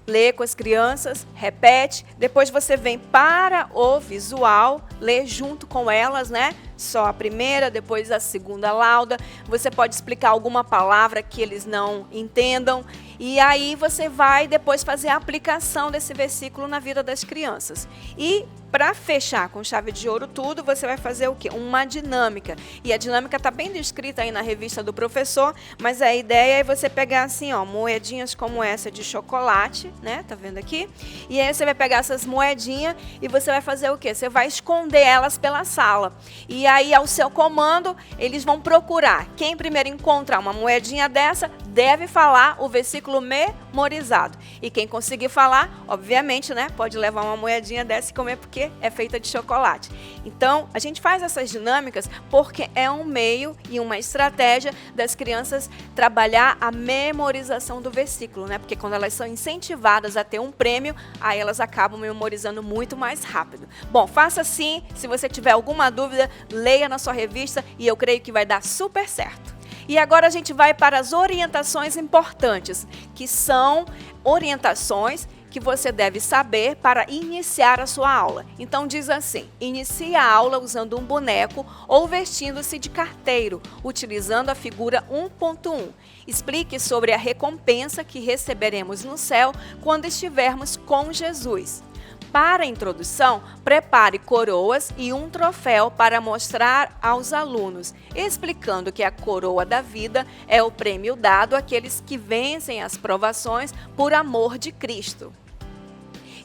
lê com as crianças, repete, depois você vem para o visual, lê junto com elas, né? Só a primeira, depois a segunda lauda. Você pode explicar alguma palavra que eles não entendam E aí você vai depois fazer a aplicação desse versículo na vida das crianças. E para fechar com chave de ouro tudo, você vai fazer o quê? Uma dinâmica. E a dinâmica está bem descrita aí na revista do professor, mas a ideia é você pegar assim, ó, moedinhas como essa de chocolate, né? Tá vendo aqui? E aí você vai pegar essas moedinhas e você vai fazer o quê? Você vai esconder elas pela sala. E aí, ao seu comando, eles vão procurar. Quem primeiro encontrar uma moedinha dessa, deve falar o versículo memorizado. E quem conseguir falar, obviamente, né? Pode levar uma moedinha dessa e comer, porque é feita de chocolate. Então, a gente faz essas dinâmicas porque é um meio e uma estratégia das crianças trabalhar a memorização do versículo, né? Porque quando elas são incentivadas a ter um prêmio, aí elas acabam memorizando muito mais rápido. Bom, faça assim. Se você tiver alguma dúvida, leia na sua revista e eu creio que vai dar super certo. E agora a gente vai para as orientações importantes, que são orientações que você deve saber para iniciar a sua aula. Então diz assim: inicie a aula usando um boneco ou vestindo-se de carteiro, utilizando a figura 1.1. Explique sobre a recompensa que receberemos no céu quando estivermos com Jesus. Para a introdução, prepare coroas e um troféu para mostrar aos alunos, explicando que a coroa da vida é o prêmio dado àqueles que vencem as provações por amor de Cristo.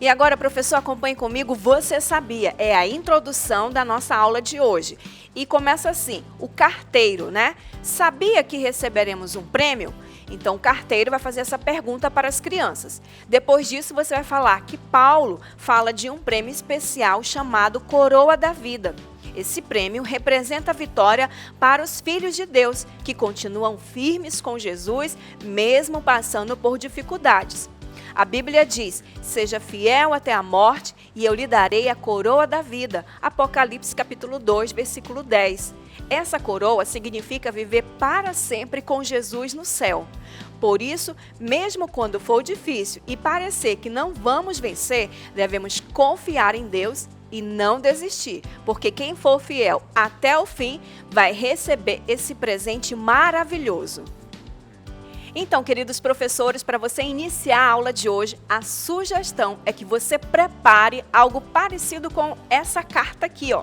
E agora, professor, acompanhe comigo, você sabia? É a introdução da nossa aula de hoje. E começa assim, o carteiro, né? Sabia que receberemos um prêmio? Então, o carteiro vai fazer essa pergunta para as crianças. Depois disso, você vai falar que Paulo fala de um prêmio especial chamado Coroa da Vida. Esse prêmio representa a vitória para os filhos de Deus, que continuam firmes com Jesus, mesmo passando por dificuldades. A Bíblia diz: seja fiel até a morte e eu lhe darei a coroa da vida. Apocalipse capítulo 2, versículo 10. Essa coroa significa viver para sempre com Jesus no céu. Por isso, mesmo quando for difícil e parecer que não vamos vencer, devemos confiar em Deus e não desistir, porque quem for fiel até o fim vai receber esse presente maravilhoso. Então, queridos professores, para você iniciar a aula de hoje, a sugestão é que você prepare algo parecido com essa carta aqui, ó.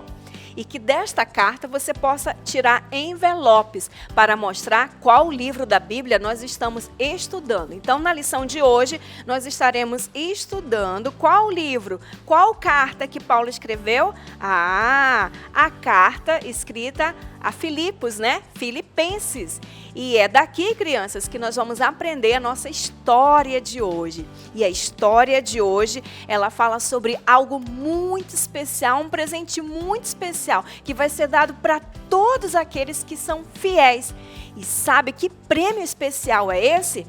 E que desta carta você possa tirar envelopes para mostrar qual livro da Bíblia nós estamos estudando. Então, na lição de hoje, nós estaremos estudando qual livro, qual carta que Paulo escreveu? A carta escrita a Filipos, né? Filipenses. E é daqui, crianças, que nós vamos aprender a nossa história de hoje. E a história de hoje, ela fala sobre algo muito especial, um presente muito especial, que vai ser dado para todos aqueles que são fiéis. E sabe que prêmio especial é esse?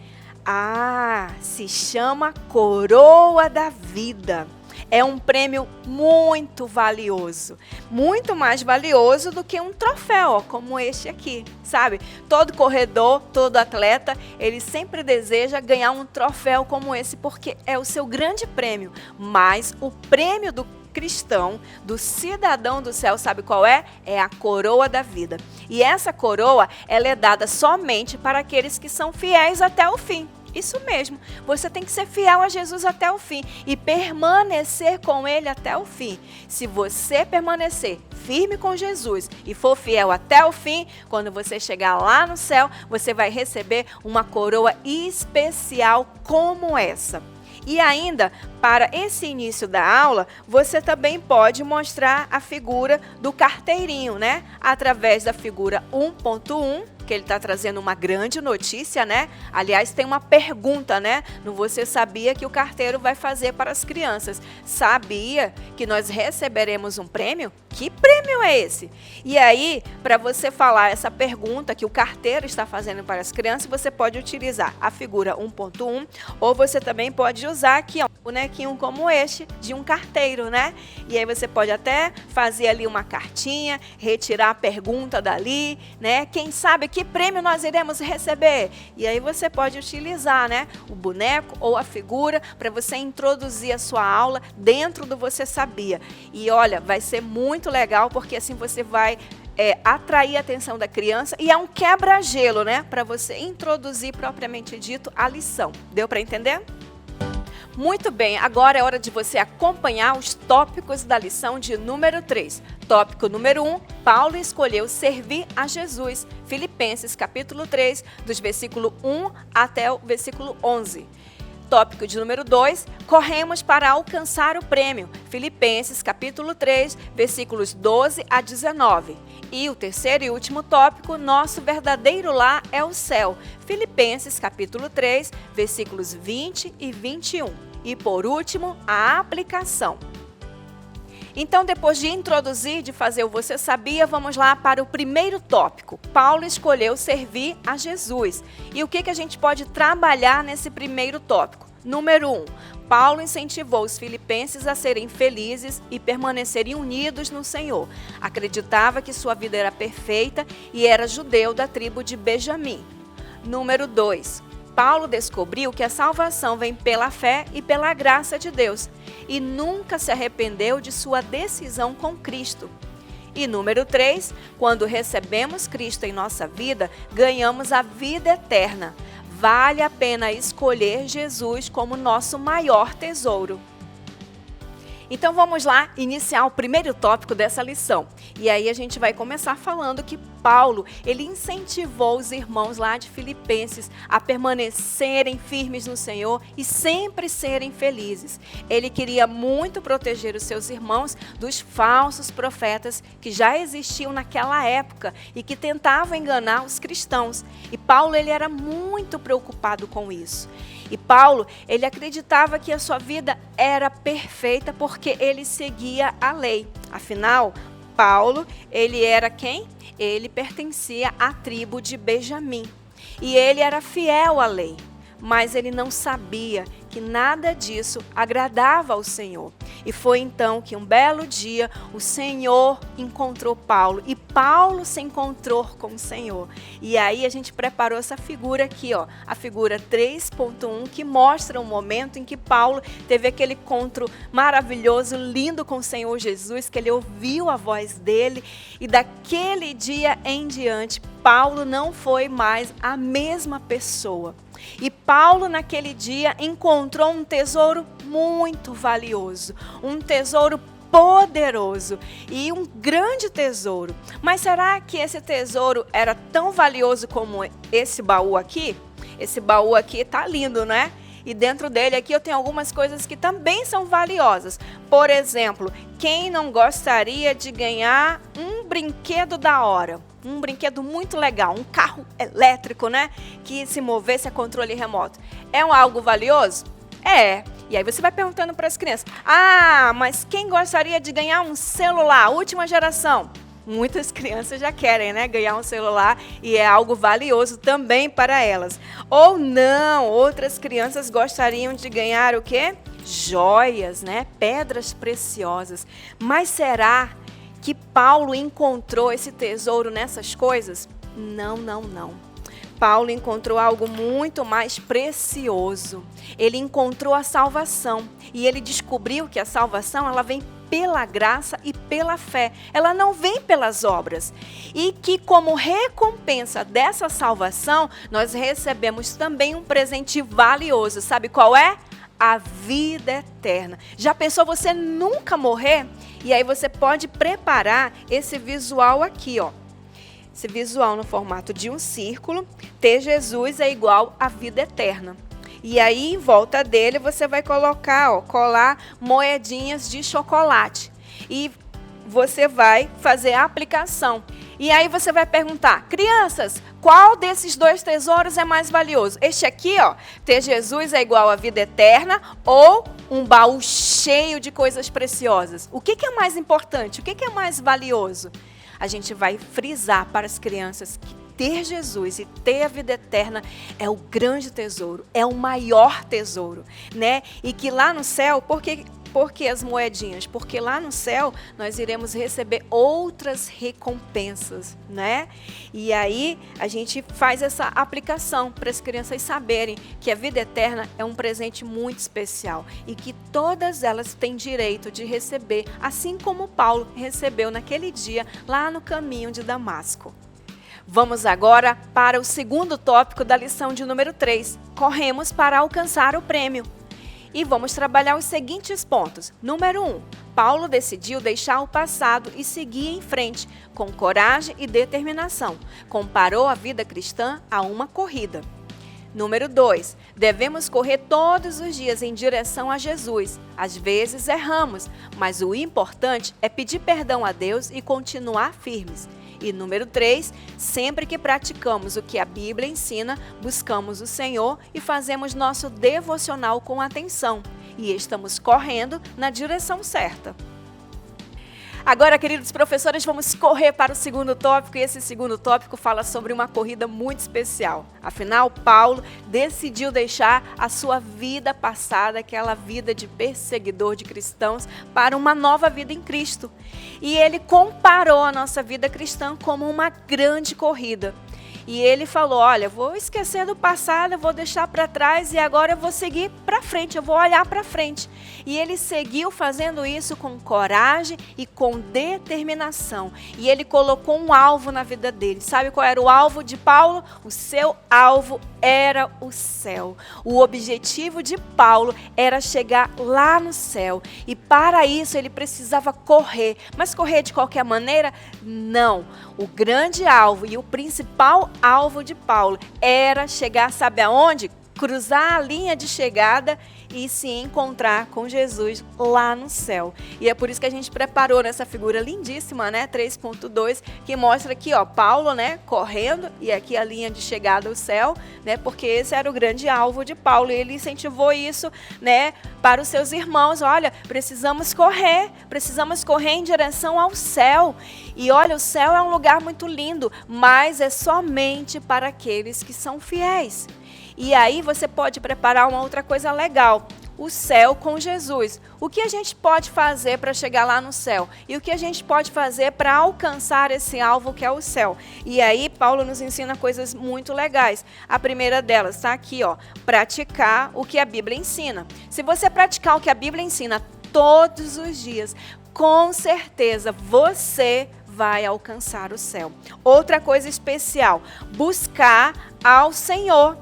Se chama Coroa da Vida. É um prêmio muito valioso, muito mais valioso do que um troféu, ó, como este aqui, sabe? Todo corredor, todo atleta, ele sempre deseja ganhar um troféu como esse, porque é o seu grande prêmio. Mas o prêmio do cristão, do cidadão do céu, sabe qual é? É a coroa da vida. E essa coroa, ela é dada somente para aqueles que são fiéis até o fim. Isso mesmo, você tem que ser fiel a Jesus até o fim e permanecer com Ele até o fim. Se você permanecer firme com Jesus e for fiel até o fim, quando você chegar lá no céu, você vai receber uma coroa especial como essa. E ainda, para esse início da aula, você também pode mostrar a figura do carteirinho, né? Através da figura 1.1, que ele está trazendo uma grande notícia, né? Aliás, tem uma pergunta, né? No Você Sabia, que o carteiro vai fazer para as crianças. Sabia que nós receberemos um prêmio? Que prêmio é esse? E aí, para você falar essa pergunta que o carteiro está fazendo para as crianças, você pode utilizar a figura 1.1 ou você também pode usar aqui, ó, um bonequinho como este de um carteiro, né? E aí você pode até fazer ali uma cartinha, retirar a pergunta dali, né? Quem sabe que prêmio nós iremos receber? E aí você pode utilizar, né, o boneco ou a figura para você introduzir a sua aula dentro do Você Sabia. E olha, vai ser muito legal porque assim você vai atrair a atenção da criança e é um quebra-gelo, né? Para você introduzir propriamente dito a lição. Deu para entender? Muito bem, agora é hora de você acompanhar os tópicos da lição de número 3. Tópico número 1, Paulo escolheu servir a Jesus. Filipenses capítulo 3, dos versículo 1 até o versículo 11. Tópico de número 2, corremos para alcançar o prêmio. Filipenses capítulo 3, versículos 12 a 19. E o terceiro e último tópico, nosso verdadeiro lar é o céu. Filipenses capítulo 3, versículos 20 e 21. E por último, a aplicação. Então, depois de introduzir, de fazer o Você Sabia, vamos lá para o primeiro tópico. Paulo escolheu servir a Jesus. E o que a gente pode trabalhar nesse primeiro tópico? Número 1, Paulo incentivou os filipenses a serem felizes e permanecerem unidos no Senhor. Acreditava que sua vida era perfeita e era judeu da tribo de Benjamim. Número 2, Paulo descobriu que a salvação vem pela fé e pela graça de Deus e nunca se arrependeu de sua decisão com Cristo. E número 3, quando recebemos Cristo em nossa vida, ganhamos a vida eterna. Vale a pena escolher Jesus como nosso maior tesouro. Então vamos lá iniciar o primeiro tópico dessa lição. E aí a gente vai começar falando que Paulo, ele incentivou os irmãos lá de Filipenses a permanecerem firmes no Senhor e sempre serem felizes. Ele queria muito proteger os seus irmãos dos falsos profetas que já existiam naquela época e que tentavam enganar os cristãos. E Paulo, ele era muito preocupado com isso. E Paulo, ele acreditava que a sua vida era perfeita porque ele seguia a lei. Afinal, Paulo, ele era quem? Ele pertencia à tribo de Benjamim. E ele era fiel à lei, mas ele não sabia que nada disso agradava ao Senhor. E foi então que um belo dia o Senhor encontrou Paulo e Paulo se encontrou com o Senhor. E aí a gente preparou essa figura aqui, ó, a figura 3.1, que mostra o momento em que Paulo teve aquele encontro maravilhoso, lindo com o Senhor Jesus, que ele ouviu a voz dele e daquele dia em diante Paulo não foi mais a mesma pessoa. E Paulo, naquele dia, encontrou um tesouro muito valioso, um tesouro poderoso e um grande tesouro. Mas será que esse tesouro era tão valioso como esse baú aqui? Esse baú aqui tá lindo, né? E dentro dele aqui eu tenho algumas coisas que também são valiosas. Por exemplo, quem não gostaria de ganhar um brinquedo da hora? Um brinquedo muito legal, um carro elétrico, né? Que se movesse a controle remoto. É algo valioso? É. E aí você vai perguntando para as crianças: ah, mas quem gostaria de ganhar um celular, última geração? Muitas crianças já querem, né, ganhar um celular e é algo valioso também para elas. Ou não, outras crianças gostariam de ganhar o quê? Joias, né? Pedras preciosas. Mas será que Paulo encontrou esse tesouro nessas coisas? Não, não, não. Paulo encontrou algo muito mais precioso. Ele encontrou a salvação e ele descobriu que a salvação ela vem pela graça e pela fé. Ela não vem pelas obras. E que como recompensa dessa salvação, nós recebemos também um presente valioso. Sabe qual é? A vida eterna. Já pensou você nunca morrer? E aí você pode preparar esse visual aqui, ó. Esse visual no formato de um círculo. Ter Jesus é igual à vida eterna. E aí, em volta dele, você vai colocar, ó, colar moedinhas de chocolate. E você vai fazer a aplicação. E aí você vai perguntar: crianças, qual desses dois tesouros é mais valioso? Este aqui, ó, ter Jesus é igual à vida eterna ou um baú cheio de coisas preciosas? O que é mais importante? O que é mais valioso? A gente vai frisar para as crianças que ter Jesus e ter a vida eterna é o grande tesouro, é o maior tesouro, né? E que lá no céu, por que Por que as moedinhas? Porque lá no céu nós iremos receber outras recompensas, né? E aí a gente faz essa aplicação para as crianças saberem que a vida eterna é um presente muito especial e que todas elas têm direito de receber, assim como Paulo recebeu naquele dia lá no caminho de Damasco. Vamos agora para o segundo tópico da lição de número 3. Corremos para alcançar o prêmio. E vamos trabalhar os seguintes pontos. Número 1. Paulo decidiu deixar o passado e seguir em frente, com coragem e determinação. Comparou a vida cristã a uma corrida. Número 2. Devemos correr todos os dias em direção a Jesus. Às vezes erramos, mas o importante é pedir perdão a Deus e continuar firmes. E número 3, sempre que praticamos o que a Bíblia ensina, buscamos o Senhor e fazemos nosso devocional com atenção. E estamos correndo na direção certa. Agora, queridos professores, vamos correr para o segundo tópico, e esse segundo tópico fala sobre uma corrida muito especial. Afinal, Paulo decidiu deixar a sua vida passada, aquela vida de perseguidor de cristãos, para uma nova vida em Cristo. E ele comparou a nossa vida cristã como uma grande corrida. E ele falou, olha, vou esquecer do passado, eu vou deixar para trás e agora eu vou seguir para frente, eu vou olhar para frente. E ele seguiu fazendo isso com coragem e com determinação. E ele colocou um alvo na vida dele. Sabe qual era o alvo de Paulo? O seu alvo era o céu. O objetivo de Paulo era chegar lá no céu. E para isso ele precisava correr. Mas correr de qualquer maneira? Não. O grande alvo e o principal alvo de Paulo era chegar, sabe aonde? Cruzar a linha de chegada e se encontrar com Jesus lá no céu. E é por isso que a gente preparou nessa figura lindíssima, né, 3.2, que mostra aqui, ó, Paulo, né, correndo, e aqui a linha de chegada ao céu, né, porque esse era o grande alvo de Paulo, e ele incentivou isso, né, para os seus irmãos. Olha, precisamos correr em direção ao céu. E olha, o céu é um lugar muito lindo, mas é somente para aqueles que são fiéis. E aí você pode preparar uma outra coisa legal, o céu com Jesus. O que a gente pode fazer para chegar lá no céu? E o que a gente pode fazer para alcançar esse alvo que é o céu? E aí Paulo nos ensina coisas muito legais. A primeira delas está aqui, ó, praticar o que a Bíblia ensina. Se você praticar o que a Bíblia ensina todos os dias, com certeza você vai alcançar o céu. Outra coisa especial, buscar ao Senhor.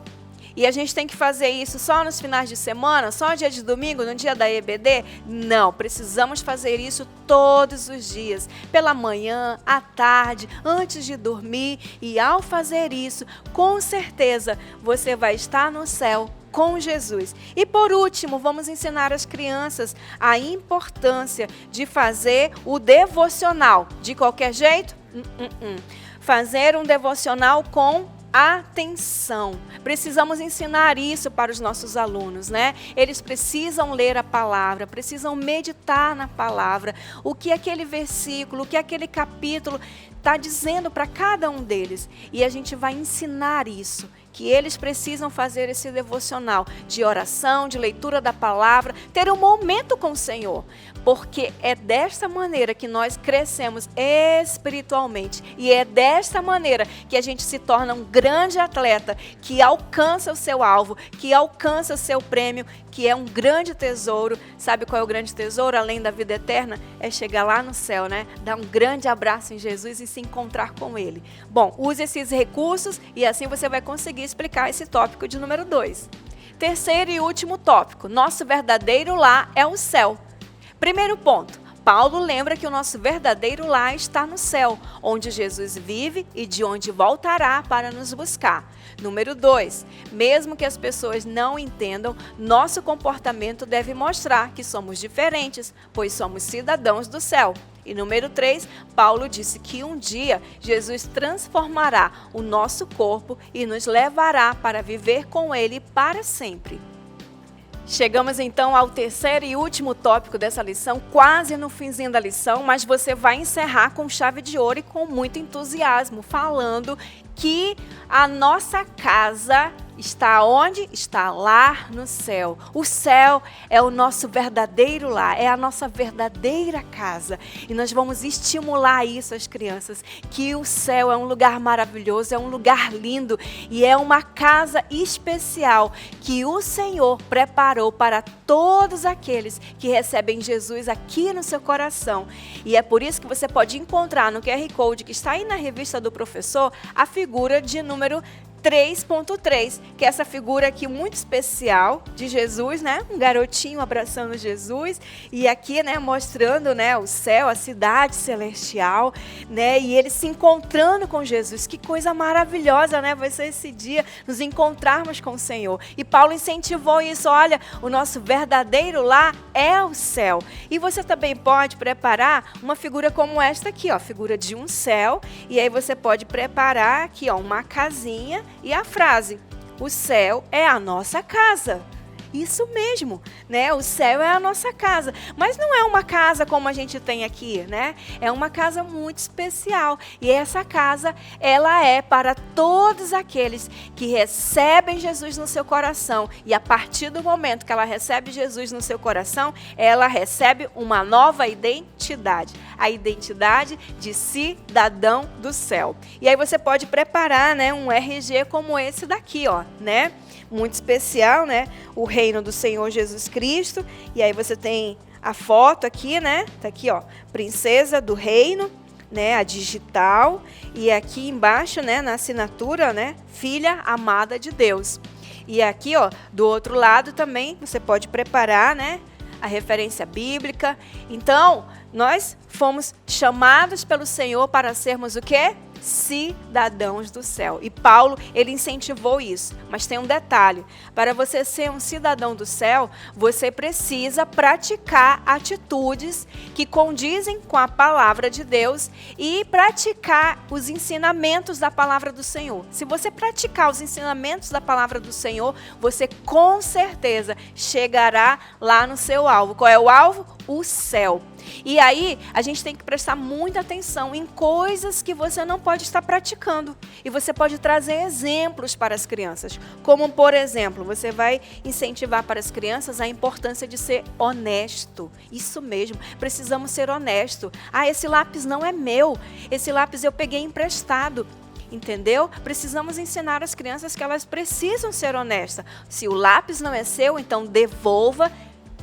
E a gente tem que fazer isso só nos finais de semana, só no dia de domingo, no dia da EBD? Não, precisamos fazer isso todos os dias, pela manhã, à tarde, antes de dormir. E ao fazer isso, com certeza você vai estar no céu com Jesus. E por último, vamos ensinar as crianças a importância de fazer o devocional. De qualquer jeito? Fazer um devocional com atenção. Precisamos ensinar isso para os nossos alunos, né? Eles precisam ler a palavra, precisam meditar na palavra, o que aquele versículo, o que aquele capítulo está dizendo para cada um deles. E a gente vai ensinar isso, que eles precisam fazer esse devocional de oração, de leitura da palavra, ter um momento com o Senhor, porque é desta maneira que nós crescemos espiritualmente e é desta maneira que a gente se torna um grande atleta que alcança o seu alvo, que alcança o seu prêmio, que é um grande tesouro. Sabe qual é o grande tesouro, além da vida eterna? É chegar lá no céu, né? Dar um grande abraço em Jesus e se encontrar com Ele. Bom, use esses recursos e assim você vai conseguir explicar esse tópico de número 2. Terceiro e último tópico, nosso verdadeiro lar é o céu. Primeiro ponto, Paulo lembra que o nosso verdadeiro lar está no céu, onde Jesus vive e de onde voltará para nos buscar. Número 2, mesmo que as pessoas não entendam, nosso comportamento deve mostrar que somos diferentes, pois somos cidadãos do céu. E número 3, Paulo disse que um dia Jesus transformará o nosso corpo e nos levará para viver com Ele para sempre. Chegamos então ao terceiro e último tópico dessa lição, quase no finzinho da lição, mas você vai encerrar com chave de ouro e com muito entusiasmo, falando que a nossa casa está onde? Está lá no céu. O céu é o nosso verdadeiro lar, é a nossa verdadeira casa. E nós vamos estimular isso às crianças, que o céu é um lugar maravilhoso, é um lugar lindo e é uma casa especial que o Senhor preparou para todos aqueles que recebem Jesus aqui no seu coração. E é por isso que você pode encontrar no QR Code que está aí na revista do professor a figura de número 3.3, que é essa figura aqui muito especial de Jesus, né? Um garotinho abraçando Jesus e aqui, né, mostrando, né, o céu, a cidade celestial, né? E ele se encontrando com Jesus. Que coisa maravilhosa, né? Vai ser esse dia nos encontrarmos com o Senhor. E Paulo incentivou isso. Olha, o nosso verdadeiro lar é o céu. E você também pode preparar uma figura como esta aqui, ó, figura de um céu. E aí você pode preparar aqui, ó, uma casinha. E a frase, o céu é a nossa casa. Isso mesmo, né? O céu é a nossa casa. Mas não é uma casa como a gente tem aqui, né? É uma casa muito especial. E essa casa, ela é para todos aqueles que recebem Jesus no seu coração. E a partir do momento que ela recebe Jesus no seu coração, ela recebe uma nova identidade. A identidade de cidadão do céu. E aí você pode preparar, né, um RG como esse daqui, ó, né? Muito especial, né? O reino do Senhor Jesus Cristo. E aí você tem a foto aqui, né? Tá aqui, ó, princesa do reino, né? A digital. E aqui embaixo, né, na assinatura, né? Filha amada de Deus. E aqui, ó, do outro lado também você pode preparar, né, a referência bíblica. Então, nós fomos chamados pelo Senhor para sermos o quê? Cidadãos do céu. E Paulo, ele incentivou isso. Mas tem um detalhe. Para você ser um cidadão do céu, você precisa praticar atitudes que condizem com a palavra de Deus e praticar os ensinamentos da palavra do Senhor. Se você praticar os ensinamentos da palavra do Senhor, você com certeza chegará lá no seu alvo. Qual é o alvo? O céu. E aí, a gente tem que prestar muita atenção em coisas que você não pode estar praticando. E você pode trazer exemplos para as crianças. Como, por exemplo, você vai incentivar para as crianças a importância de ser honesto. Isso mesmo, precisamos ser honestos. Ah, esse lápis não é meu. Esse lápis eu peguei emprestado. Entendeu? Precisamos ensinar as crianças que elas precisam ser honestas. Se o lápis não é seu, então devolva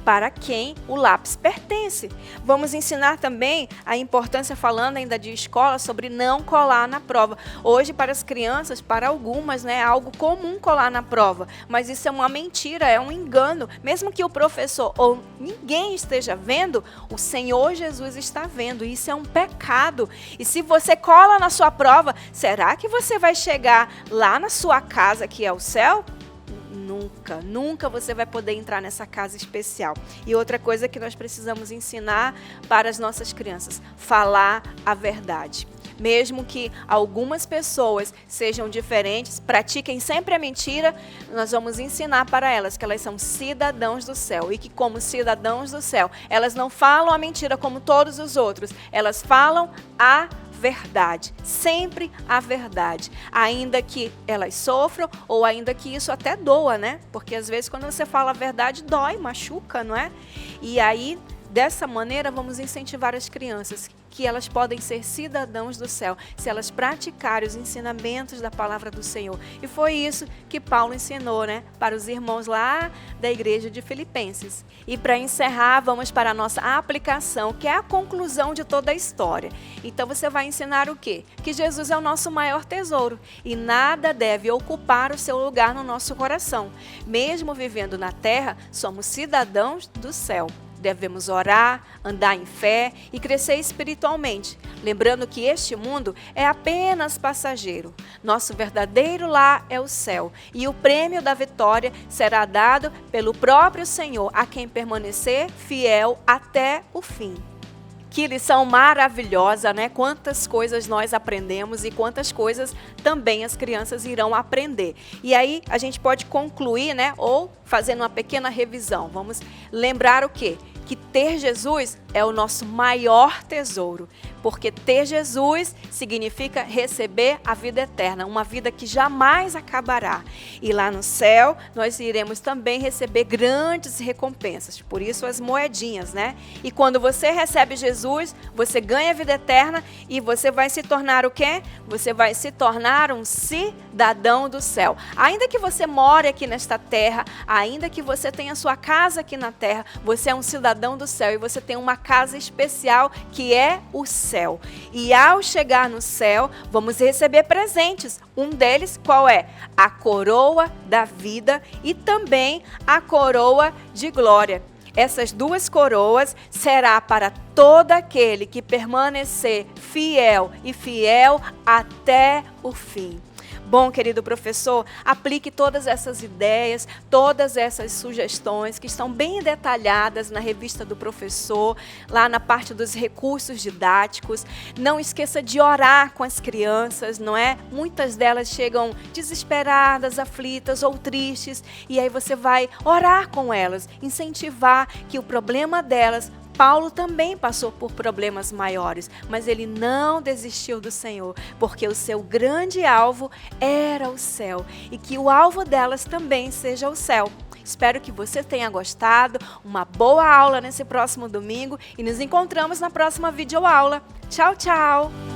para quem o lápis pertence. Vamos ensinar também a importância, falando ainda de escola, sobre não colar na prova. Hoje, para as crianças, para algumas, né, é algo comum colar na prova, mas isso é uma mentira, é um engano. Mesmo que o professor ou ninguém esteja vendo, o Senhor Jesus está vendo. Isso é um pecado. E se você cola na sua prova, será que você vai chegar lá na sua casa, que é o céu? Nunca você vai poder entrar nessa casa especial. E outra coisa que nós precisamos ensinar para as nossas crianças, falar a verdade. Mesmo que algumas pessoas sejam diferentes, pratiquem sempre a mentira, nós vamos ensinar para elas que elas são cidadãos do céu e que, como cidadãos do céu, elas não falam a mentira como todos os outros, elas falam a verdade, sempre a verdade, ainda que elas sofram ou ainda que isso até doa, né? Porque às vezes quando você fala a verdade dói, machuca, não é? E aí, dessa maneira, vamos incentivar as crianças que elas podem ser cidadãos do céu, se elas praticarem os ensinamentos da palavra do Senhor. E foi isso que Paulo ensinou, né, para os irmãos lá da igreja de Filipenses. E para encerrar, vamos para a nossa aplicação, que é a conclusão de toda a história. Então você vai ensinar o quê? Que Jesus é o nosso maior tesouro e nada deve ocupar o seu lugar no nosso coração. Mesmo vivendo na terra, somos cidadãos do céu. Devemos orar, andar em fé e crescer espiritualmente, lembrando que este mundo é apenas passageiro. Nosso verdadeiro lar é o céu e o prêmio da vitória será dado pelo próprio Senhor a quem permanecer fiel até o fim. Que lição maravilhosa, né? Quantas coisas nós aprendemos e quantas coisas também as crianças irão aprender. E aí a gente pode concluir, né? Ou fazendo uma pequena revisão. Vamos lembrar o quê? que ter Jesus é o nosso maior tesouro, porque ter Jesus significa receber a vida eterna, uma vida que jamais acabará. E lá no céu, nós iremos também receber grandes recompensas, por isso as moedinhas, né? E quando você recebe Jesus, você ganha a vida eterna e você vai se tornar o quê? Você vai se tornar um cidadão do céu. Ainda que você more aqui nesta terra, ainda que você tenha sua casa aqui na terra, você é um cidadão do céu e você tem uma casa especial que é o céu. E ao chegar no céu, vamos receber presentes. Um deles, qual é? A coroa da vida e também a coroa de glória. Essas duas coroas será para todo aquele que permanecer fiel e fiel até o fim. Bom, querido professor, aplique todas essas ideias, todas essas sugestões que estão bem detalhadas na revista do professor, lá na parte dos recursos didáticos. Não esqueça de orar com as crianças, não é? Muitas delas chegam desesperadas, aflitas ou tristes, e aí você vai orar com elas, incentivar que o problema delas, Paulo também passou por problemas maiores, mas ele não desistiu do Senhor, porque o seu grande alvo era o céu e que o alvo delas também seja o céu. Espero que você tenha gostado, uma boa aula nesse próximo domingo e nos encontramos na próxima videoaula. Tchau, tchau!